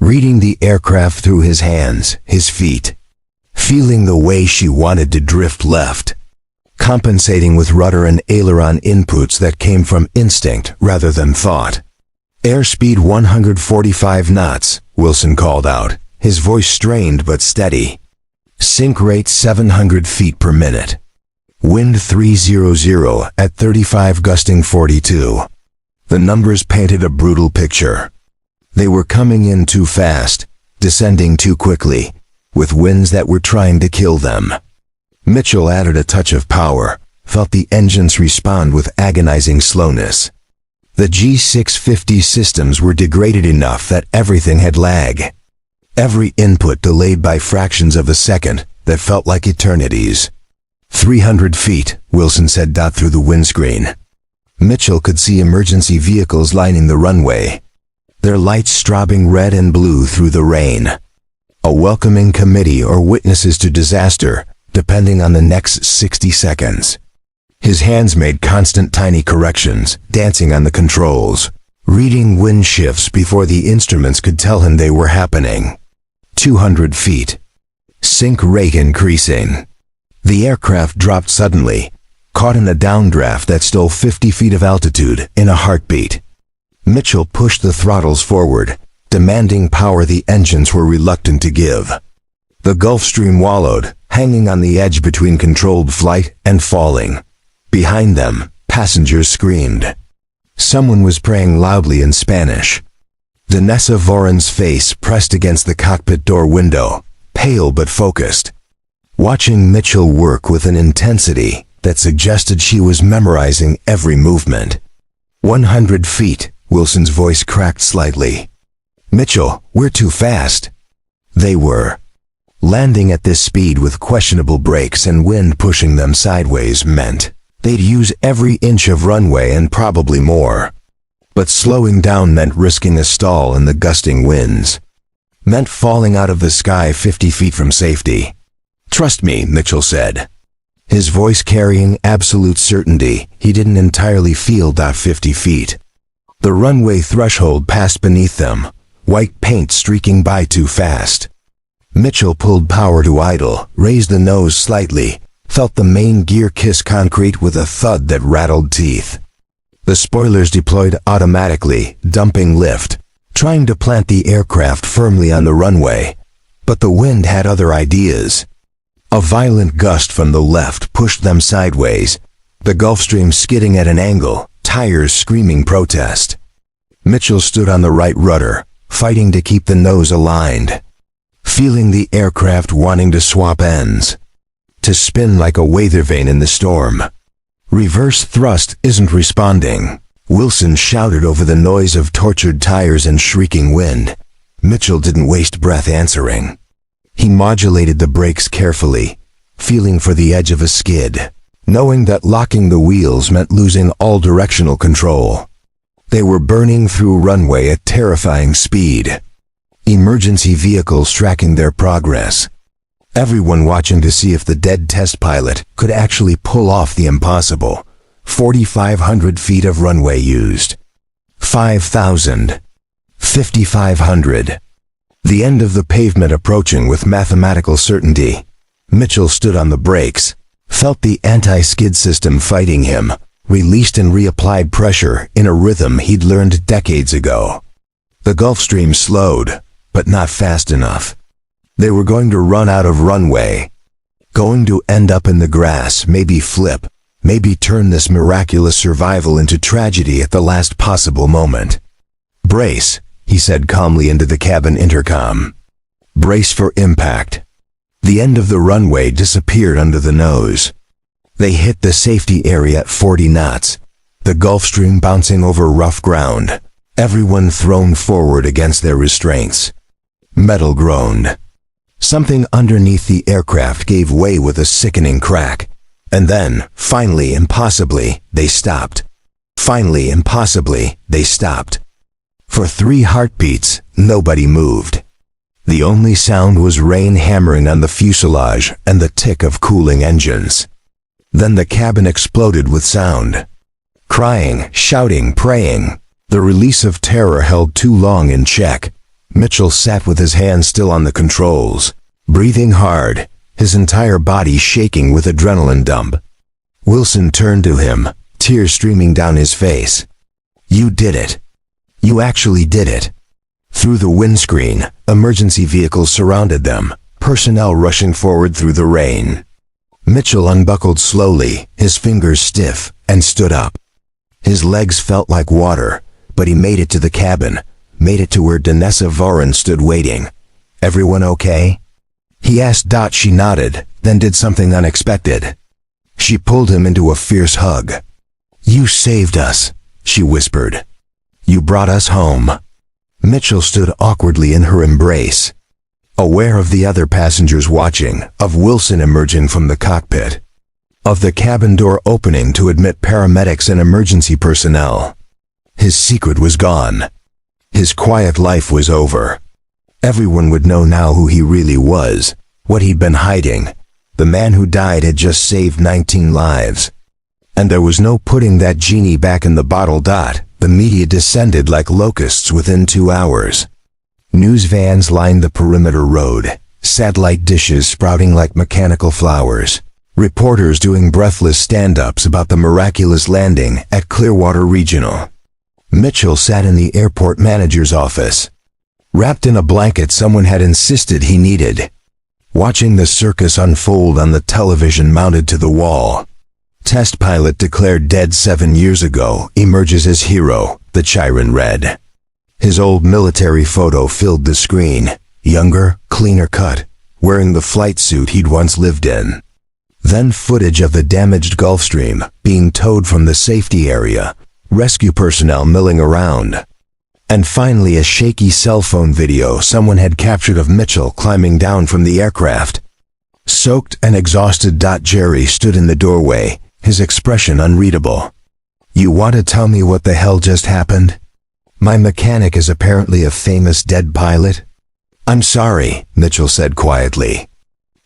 [SPEAKER 1] reading the aircraft through his hands, his feet, feeling the way she wanted to drift left, compensating with rudder and aileron inputs that came from instinct rather than thought. Airspeed 145 knots, Wilson called out, his voice strained but steady. Sync rate 700 feet per minute. Wind 300 at 35 gusting 42. The numbers painted a brutal picture. They were coming in too fast, descending too quickly, with winds that were trying to kill them. Mitchell added a touch of power, felt the engines respond with agonizing slowness. The G650 systems were degraded enough that everything had lag. Every input delayed by fractions of a second that felt like eternities. 300 feet, Wilson said through the windscreen. Mitchell could see emergency vehicles lining the runway, their lights strobing red and blue through the rain. A welcoming committee or witnesses to disaster, depending on the next 60 seconds. His hands made constant tiny corrections, dancing on the controls, reading wind shifts before the instruments could tell him they were happening. 200 feet. Sync rate increasing. The aircraft dropped suddenly, caught in a downdraft that stole 50 feet of altitude in a heartbeat. Mitchell pushed the throttles forward, demanding power the engines were reluctant to give. The Gulf Stream wallowed, hanging on the edge between controlled flight and falling. Behind them, passengers screamed. Someone was praying loudly in Spanish. Danessa Voron's face pressed against the cockpit door window, pale but focused, watching Mitchell work with an intensity that suggested she was memorizing every movement. 100 feet, Wilson's voice cracked slightly. Mitchell, we're too fast. They were. Landing at this speed with questionable brakes and wind pushing them sideways meant they'd use every inch of runway and probably more. But slowing down meant risking a stall in the gusting winds. Meant falling out of the sky 50 feet from safety. Trust me, Mitchell said, his voice carrying absolute certainty he didn't entirely feel that 50 feet. The runway threshold passed beneath them, white paint streaking by too fast. Mitchell pulled power to idle, raised the nose slightly, felt the main gear kiss concrete with a thud that rattled teeth. The spoilers deployed automatically, dumping lift, trying to plant the aircraft firmly on the runway. But the wind had other ideas. A violent gust from the left pushed them sideways, the Gulf Stream skidding at an angle, tires screaming protest. Mitchell stood on the right rudder, fighting to keep the nose aligned, feeling the aircraft wanting to swap ends, to spin like a weather vane in the storm. Reverse thrust isn't responding, Wilson shouted over the noise of tortured tires and shrieking wind. Mitchell didn't waste breath answering. He modulated the brakes carefully, feeling for the edge of a skid, knowing that locking the wheels meant losing all directional control. They were burning through runway at terrifying speed. Emergency vehicles tracking their progress. Everyone watching to see if the dead test pilot could actually pull off the impossible. 4,500 feet of runway used. 5,000. 5,500. The end of the pavement approaching with mathematical certainty. Mitchell stood on the brakes, felt the anti-skid system fighting him, released and reapplied pressure in a rhythm he'd learned decades ago. The Gulf Stream slowed, but not fast enough. They were going to run out of runway. Going to end up in the grass, maybe flip, maybe turn this miraculous survival into tragedy at the last possible moment. "Brace," he said calmly into the cabin intercom. "Brace for impact." The end of the runway disappeared under the nose. They hit the safety area at 40 knots, the Gulf Stream bouncing over rough ground, everyone thrown forward against their restraints. Metal groaned. Something underneath the aircraft gave way with a sickening crack. And then, finally, impossibly, they stopped. Finally, impossibly, they stopped. For 3 heartbeats, nobody moved. The only sound was rain hammering on the fuselage and the tick of cooling engines. Then the cabin exploded with sound. Crying, shouting, praying. The release of terror held too long in check. Mitchell sat with his hands still on the controls, breathing hard, his entire body shaking with adrenaline dump. Wilson turned to him, tears streaming down his face. "You did it. You actually did it." Through the windscreen, emergency vehicles surrounded them, personnel rushing forward through the rain. Mitchell unbuckled slowly, his fingers stiff, and stood up. His legs felt like water, but he made it to the cabin, made it to where Danessa Voren stood waiting. "Everyone okay?" he asked. She nodded, then did something unexpected. She pulled him into a fierce hug. "You saved us," she whispered. "You brought us home." Mitchell stood awkwardly in her embrace, aware of the other passengers watching, of Wilson emerging from the cockpit, of the cabin door opening to admit paramedics and emergency personnel. His secret was gone. His quiet life was over. Everyone would know now who he really was, what he'd been hiding. The man who died had just saved 19 lives. And there was no putting that genie back in the bottle. The media descended like locusts within 2 hours. News vans lined the perimeter road, satellite dishes sprouting like mechanical flowers, reporters doing breathless stand-ups about the miraculous landing at Clearwater Regional. Mitchell sat in the airport manager's office, wrapped in a blanket someone had insisted he needed, watching the circus unfold on the television mounted to the wall. Test pilot declared dead 7 years ago emerges as hero, the Chiron read. His old military photo filled the screen, younger, cleaner cut, wearing the flight suit he'd once lived in. Then footage of the damaged Gulfstream being towed from the safety area, rescue personnel milling around. And finally a shaky cell phone video someone had captured of Mitchell climbing down from the aircraft. Soaked and exhausted. Jerry stood in the doorway, his expression unreadable. "You want to tell me what the hell just happened? My mechanic is apparently a famous dead pilot?" "I'm sorry," Mitchell said quietly.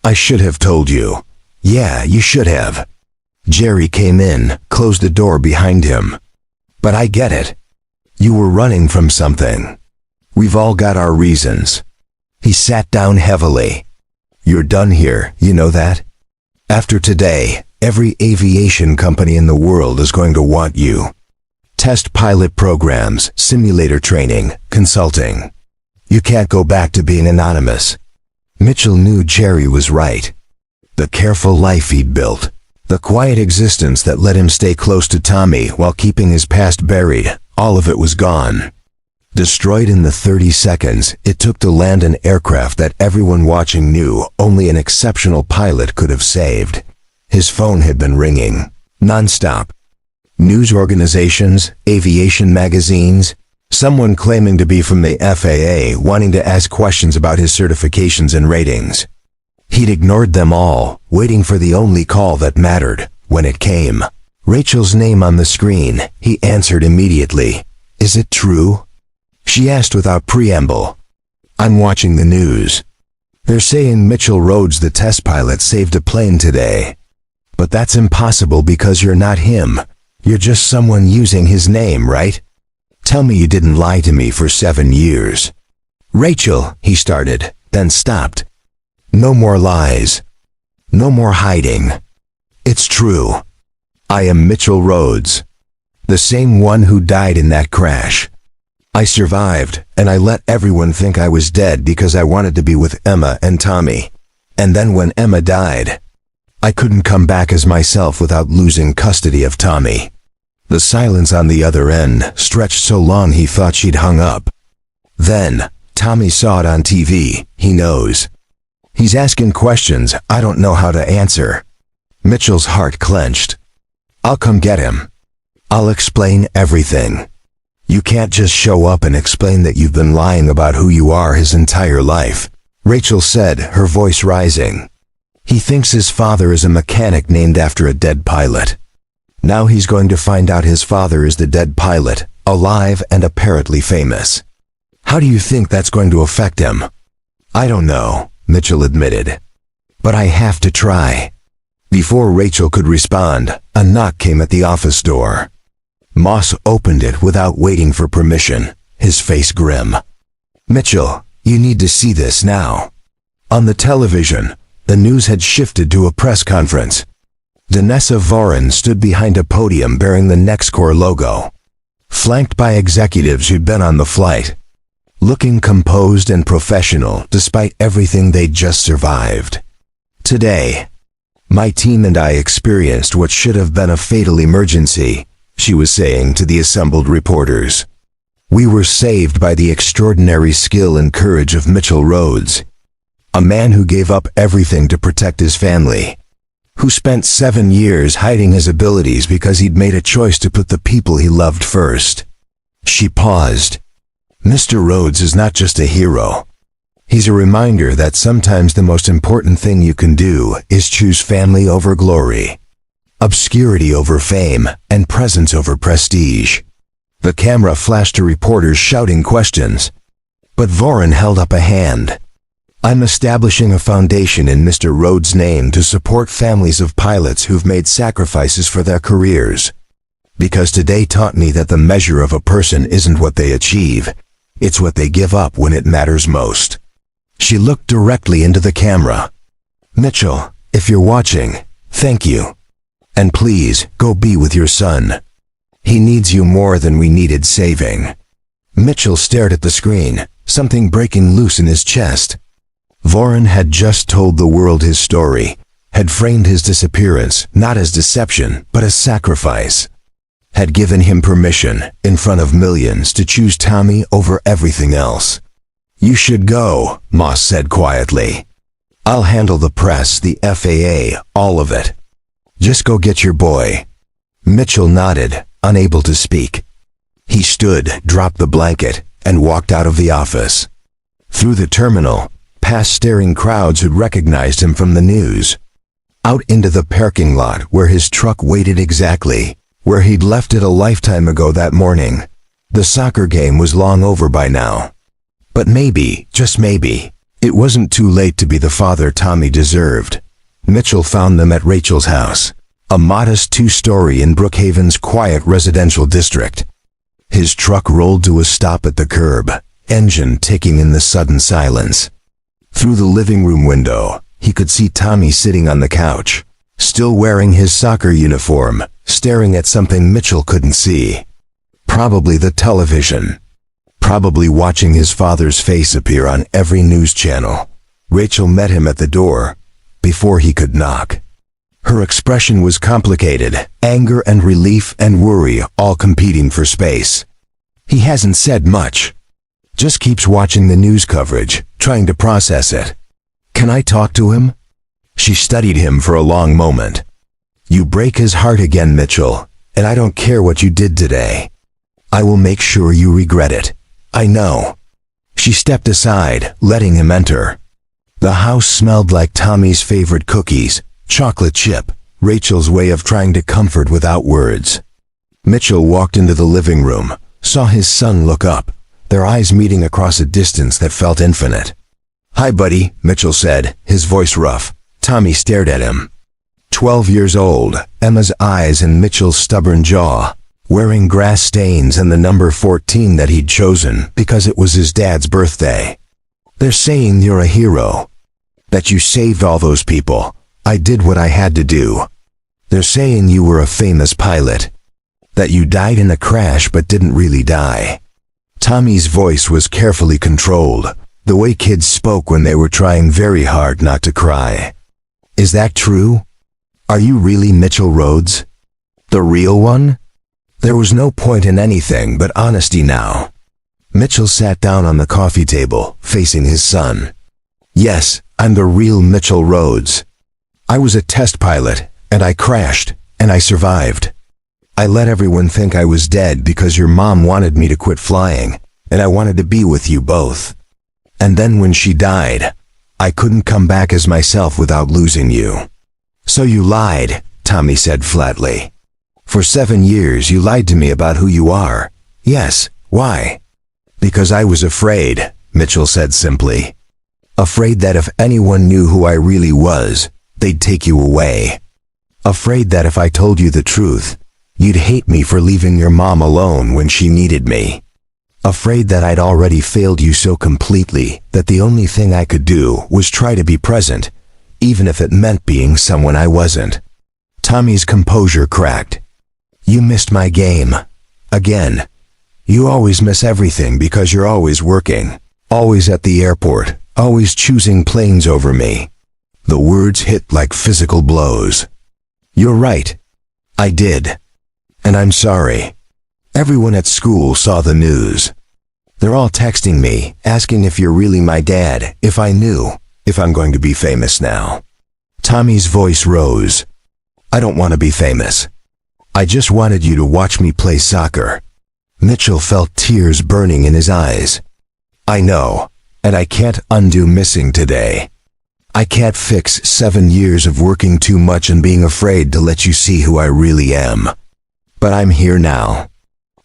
[SPEAKER 1] "I should have told you." "Yeah, you should have." Jerry came in, closed the door behind him. "But I get it. You were running from something. We've all got our reasons." He sat down heavily. "You're done here, you know that? After today, every aviation company in the world is going to want you. Test pilot programs, simulator training, consulting. You can't go back to being anonymous." Mitchell knew Jerry was right. The careful life he'd built, the quiet existence that let him stay close to Tommy while keeping his past buried, all of it was gone. Destroyed in the 30 seconds it took to land an aircraft that everyone watching knew only an exceptional pilot could have saved. His phone had been ringing, nonstop. News organizations, aviation magazines, someone claiming to be from the FAA wanting to ask questions about his certifications and ratings. He'd ignored them all, waiting for the only call that mattered, when it came. Rachel's name on the screen, he answered immediately. "Is it true?" She asked without preamble. "I'm watching the news. They're saying Mitchell Rhodes, the test pilot, saved a plane today. But that's impossible because you're not him. You're just someone using his name, right? Tell me you didn't lie to me for 7 years." "Rachel," he started, then stopped. "No more lies. No more hiding. It's true. I am Mitchell Rhodes. The same one who died in that crash. I survived, and I let everyone think I was dead because I wanted to be with Emma and Tommy. And then when Emma died, I couldn't come back as myself without losing custody of Tommy. The silence on the other end stretched so long he thought she'd hung up. Then, Tommy saw it on TV. He knows. He's asking questions I don't know how to answer. Mitchell's heart clenched. I'll come get him. I'll explain everything. You can't just show up and explain that you've been lying about who you are his entire life, Rachel said, her voice rising. He thinks his father is a mechanic named after a dead pilot. Now he's going to find out his father is the dead pilot, alive and apparently famous. How do you think that's going to affect him? I don't know, Mitchell admitted. But I have to try. Before Rachel could respond, a knock came at the office door. Moss opened it without waiting for permission, his face grim. Mitchell, you need to see this now. On the television, the news had shifted to a press conference. Danessa Voren stood behind a podium bearing the NextCore logo, flanked by executives who'd been on the flight, looking composed and professional despite everything they'd just survived. Today, my team and I experienced what should have been a fatal emergency, she was saying to the assembled reporters. We were saved by the extraordinary skill and courage of Mitchell Rhodes, a man who gave up everything to protect his family, who spent 7 years hiding his abilities because he'd made a choice to put the people he loved first. She paused. Mr. Rhodes is not just a hero. He's a reminder that sometimes the most important thing you can do is choose family over glory, obscurity over fame, and presence over prestige. The camera flashed to reporters shouting questions. But Voren held up a hand. I'm establishing a foundation in Mr. Rhodes' name to support families of pilots who've made sacrifices for their careers. Because today taught me that the measure of a person isn't what they achieve, it's what they give up when it matters most. She looked directly into the camera. Mitchell, if you're watching, thank you. And please, go be with your son. He needs you more than we needed saving. Mitchell stared at the screen, something breaking loose in his chest. Voren had just told the world his story, had framed his disappearance not as deception, but as sacrifice. Had given him permission, in front of millions, to choose Tommy over everything else. You should go, Moss said quietly. I'll handle the press, the FAA, all of it. Just go get your boy. Mitchell nodded, unable to speak. He stood, dropped the blanket, and walked out of the office. Through the terminal, past staring crowds who'd recognized him from the news. Out into the parking lot where his truck waited exactly, where he'd left it a lifetime ago that morning. The soccer game was long over by now. But maybe, just maybe, it wasn't too late to be the father Tommy deserved. Mitchell found them at Rachel's house, a modest 2-story in Brookhaven's quiet residential district. His truck rolled to a stop at the curb, engine ticking in the sudden silence. Through the living room window, he could see Tommy sitting on the couch, still wearing his soccer uniform, staring at something Mitchell couldn't see. Probably the television. Probably watching his father's face appear on every news channel. Rachel met him at the door, before he could knock. Her expression was complicated, anger and relief and worry all competing for space. He hasn't said much. Just keeps watching the news coverage, trying to process it. Can I talk to him? She studied him for a long moment. You break his heart again, Mitchell, and I don't care what you did today. I will make sure you regret it. I know. She stepped aside, letting him enter. The house smelled like Tommy's favorite cookies, chocolate chip, Rachel's way of trying to comfort without words. Mitchell walked into the living room, saw his son look up, their eyes meeting across a distance that felt infinite. Hi, buddy, Mitchell said, his voice rough. Tommy stared at him. 12 years old, Emma's eyes and Mitchell's stubborn jaw, wearing grass stains and the number 14 that he'd chosen because it was his dad's birthday. They're saying you're a hero. That you saved all those people. I did what I had to do. They're saying you were a famous pilot. That you died in a crash but didn't really die." Tommy's voice was carefully controlled, the way kids spoke when they were trying very hard not to cry. "Is that true? Are you really Mitchell Rhodes? The real one?" There was no point in anything but honesty now. Mitchell sat down on the coffee table, facing his son. "Yes, I'm the real Mitchell Rhodes. I was a test pilot, and I crashed, and I survived. I let everyone think I was dead because your mom wanted me to quit flying, and I wanted to be with you both. And then when she died, I couldn't come back as myself without losing you." "So you lied," Tommy said flatly. "For 7 years you lied to me about who you are." "Yes, why?" "Because I was afraid," Mitchell said simply. "Afraid that if anyone knew who I really was, they'd take you away. Afraid that if I told you the truth, you'd hate me for leaving your mom alone when she needed me. Afraid that I'd already failed you so completely that the only thing I could do was try to be present, even if it meant being someone I wasn't." Tommy's composure cracked. "You missed my game. Again. You always miss everything because you're always working, always at the airport, always choosing planes over me." The words hit like physical blows. "You're right. I did. And I'm sorry. Everyone at school saw the news. They're all texting me, asking if you're really my dad, if I knew, if I'm going to be famous now." Tommy's voice rose. "I don't want to be famous. I just wanted you to watch me play soccer." Mitchell felt tears burning in his eyes. "I know, and I can't undo missing today. I can't fix 7 years of working too much and being afraid to let you see who I really am. But I'm here now.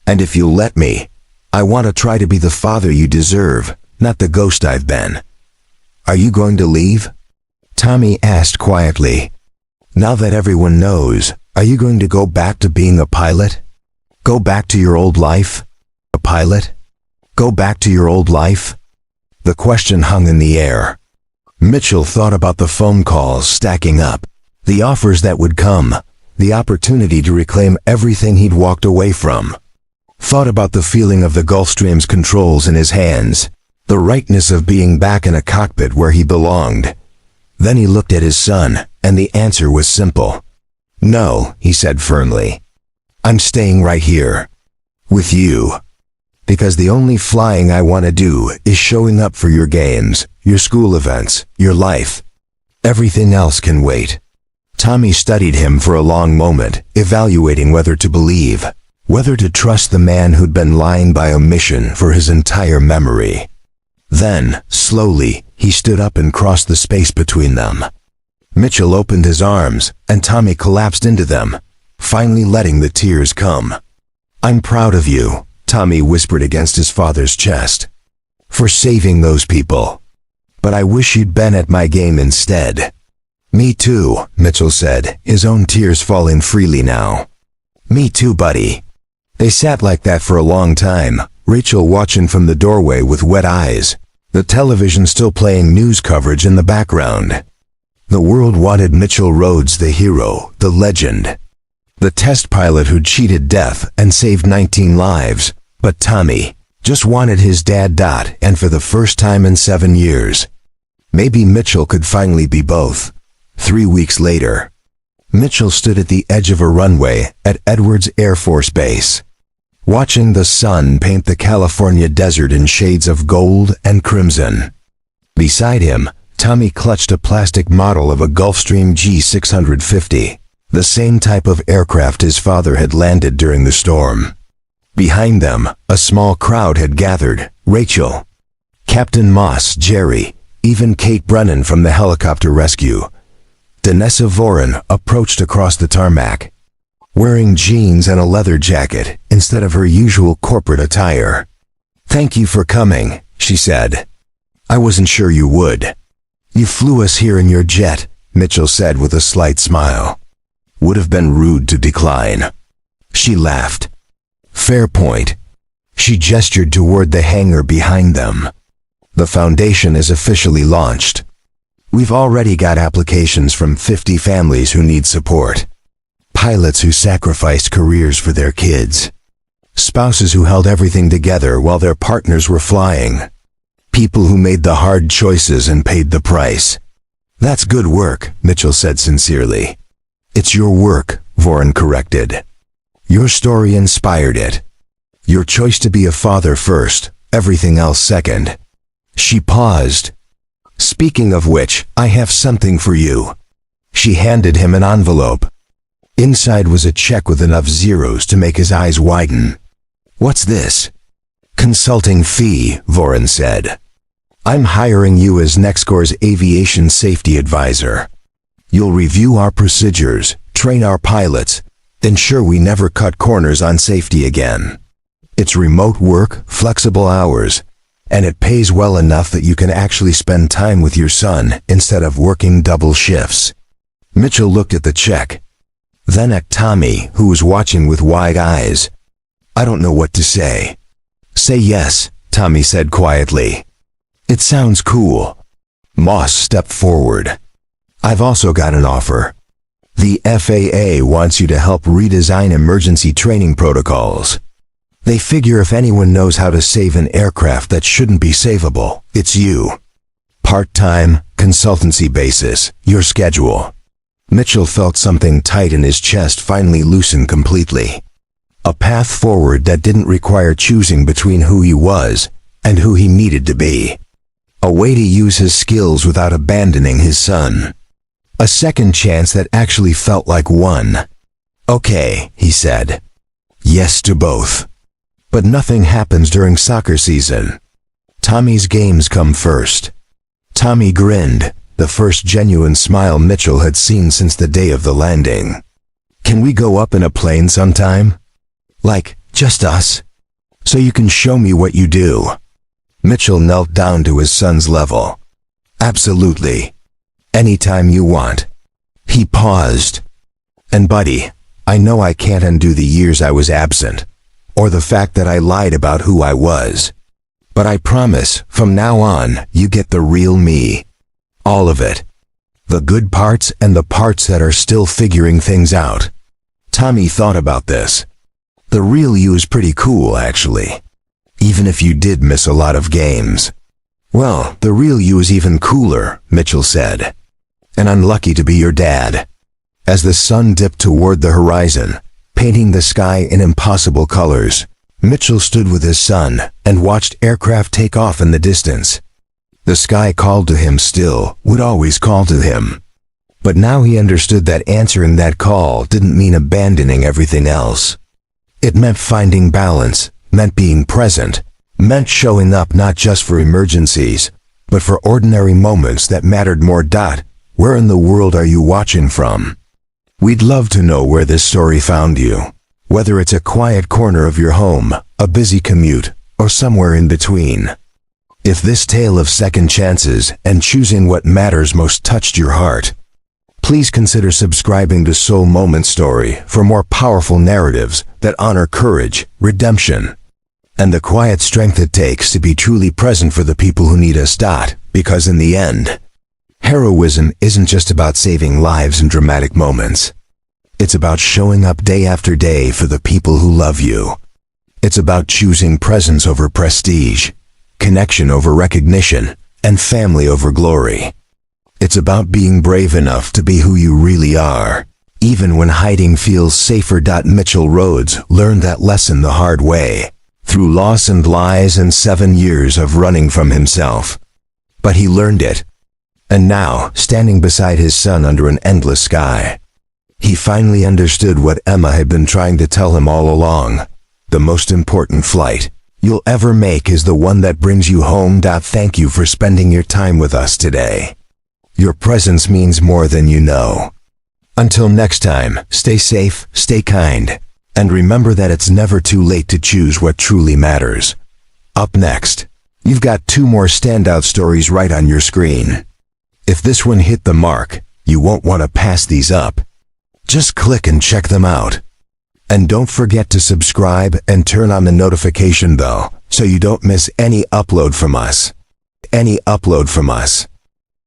[SPEAKER 1] And if you'll let me, I want to try to be the father you deserve, not the ghost I've been." "Are you going to leave?" Tommy asked quietly. "Now that everyone knows, are you going to go back to being a pilot? Go back to your old life? A pilot? Go back to your old life?" The question hung in the air. Mitchell thought about the phone calls stacking up, the offers that would come, the opportunity to reclaim everything he'd walked away from. Thought about the feeling of the Gulfstream's controls in his hands, the rightness of being back in a cockpit where he belonged. Then he looked at his son, and the answer was simple. "No," he said firmly. "I'm staying right here. With you. Because the only flying I want to do is showing up for your games, your school events, your life. Everything else can wait." Tommy studied him for a long moment, evaluating whether to believe, whether to trust the man who'd been lying by omission for his entire memory. Then, slowly, he stood up and crossed the space between them. Mitchell opened his arms, and Tommy collapsed into them, finally letting the tears come. "I'm proud of you," Tommy whispered against his father's chest, "for saving those people. But I wish you'd been at my game instead." "Me too," Mitchell said, his own tears falling freely now. "Me too, buddy." They sat like that for a long time, Rachel watching from the doorway with wet eyes, the television still playing news coverage in the background. The world wanted Mitchell Rhodes the hero, the legend, the test pilot who cheated death and saved 19 lives, but Tommy just wanted his dad Dot, and for the first time in 7 years. Maybe Mitchell could finally be both. 3 weeks later, Mitchell stood at the edge of a runway at Edwards Air Force Base, watching the sun paint the California desert in shades of gold and crimson. Beside him, Tommy clutched a plastic model of a Gulfstream G650, the same type of aircraft his father had landed during the storm. Behind them, a small crowd had gathered, Rachel, Captain Moss, Jerry, even Kate Brennan from the helicopter rescue. Danessa Voren approached across the tarmac, wearing jeans and a leather jacket instead of her usual corporate attire. "Thank you for coming," she said. "I wasn't sure you would." "You flew us here in your jet," Mitchell said with a slight smile. "Would have been rude to decline." She laughed. "Fair point." She gestured toward the hangar behind them. "The foundation is officially launched. We've already got applications from 50 families who need support. Pilots who sacrificed careers for their kids. Spouses who held everything together while their partners were flying. People who made the hard choices and paid the price. That's good work, Mitchell said sincerely. It's your work, Voron corrected. Your story inspired it. Your choice to be a father first, everything else second. She paused. Speaking of which, I have something for you. She handed him an envelope. Inside was a check with enough zeros to make his eyes widen. What's this? Consulting fee, Voron said. I'm hiring you as NextCore's aviation safety advisor. You'll review our procedures, train our pilots, ensure we never cut corners on safety again. It's remote work, flexible hours, and it pays well enough that you can actually spend time with your son instead of working double shifts. Mitchell looked at the check. Then at Tommy, who was watching with wide eyes. I don't know what to say. Say yes, Tommy said quietly. It sounds cool. Moss stepped forward. I've also got an offer. The FAA wants you to help redesign emergency training protocols. They figure if anyone knows how to save an aircraft that shouldn't be savable, it's you. Part-time, consultancy basis, your schedule. Mitchell felt something tight in his chest finally loosen completely. A path forward that didn't require choosing between who he was and who he needed to be. A way to use his skills without abandoning his son. A second chance that actually felt like one. Okay, he said. Yes to both. But nothing happens during soccer season. Tommy's games come first. Tommy grinned, the first genuine smile Mitchell had seen since the day of the landing. Can we go up in a plane sometime? Like, just us? So you can show me what you do. Mitchell knelt down to his son's level. Absolutely. Anytime you want. He paused. And buddy, I know I can't undo the years I was absent, or the fact that I lied about who I was. But I promise, from now on, you get the real me. All of it. The good parts and the parts that are still figuring things out. Tommy thought about this. The real you is pretty cool, actually. Even if you did miss a lot of games. Well, the real you is even cooler, Mitchell said. And I'm lucky to be your dad. As the sun dipped toward the horizon, painting the sky in impossible colors, Mitchell stood with his son and watched aircraft take off in the distance. The sky called to him still, would always call to him. But now he understood that answering that call didn't mean abandoning everything else. It meant finding balance, meant being present, meant showing up not just for emergencies, but for ordinary moments that mattered more. Where in the world are you watching from? We'd love to know where this story found you, whether it's a quiet corner of your home, a busy commute, or somewhere in between. If this tale of second chances and choosing what matters most touched your heart, please consider subscribing to Soul Moment Story for more powerful narratives that honor courage, redemption, and the quiet strength it takes to be truly present for the people who need us. Because in the end, heroism isn't just about saving lives in dramatic moments. It's about showing up day after day for the people who love you. It's about choosing presence over prestige, connection over recognition, and family over glory. It's about being brave enough to be who you really are, even when hiding feels safer. Mitchell Rhodes learned that lesson the hard way, through loss and lies and 7 years of running from himself. But he learned it. And now, standing beside his son under an endless sky, he finally understood what Emma had been trying to tell him all along. The most important flight you'll ever make is the one that brings you home. Thank you for spending your time with us today. Your presence means more than you know. Until next time, stay safe, stay kind, and remember that it's never too late to choose what truly matters. Up next, you've got 2 more standout stories right on your screen. If this one hit the mark, you won't want to pass these up. Just click and check them out. And don't forget to subscribe and turn on the notification bell so you don't miss any upload from us.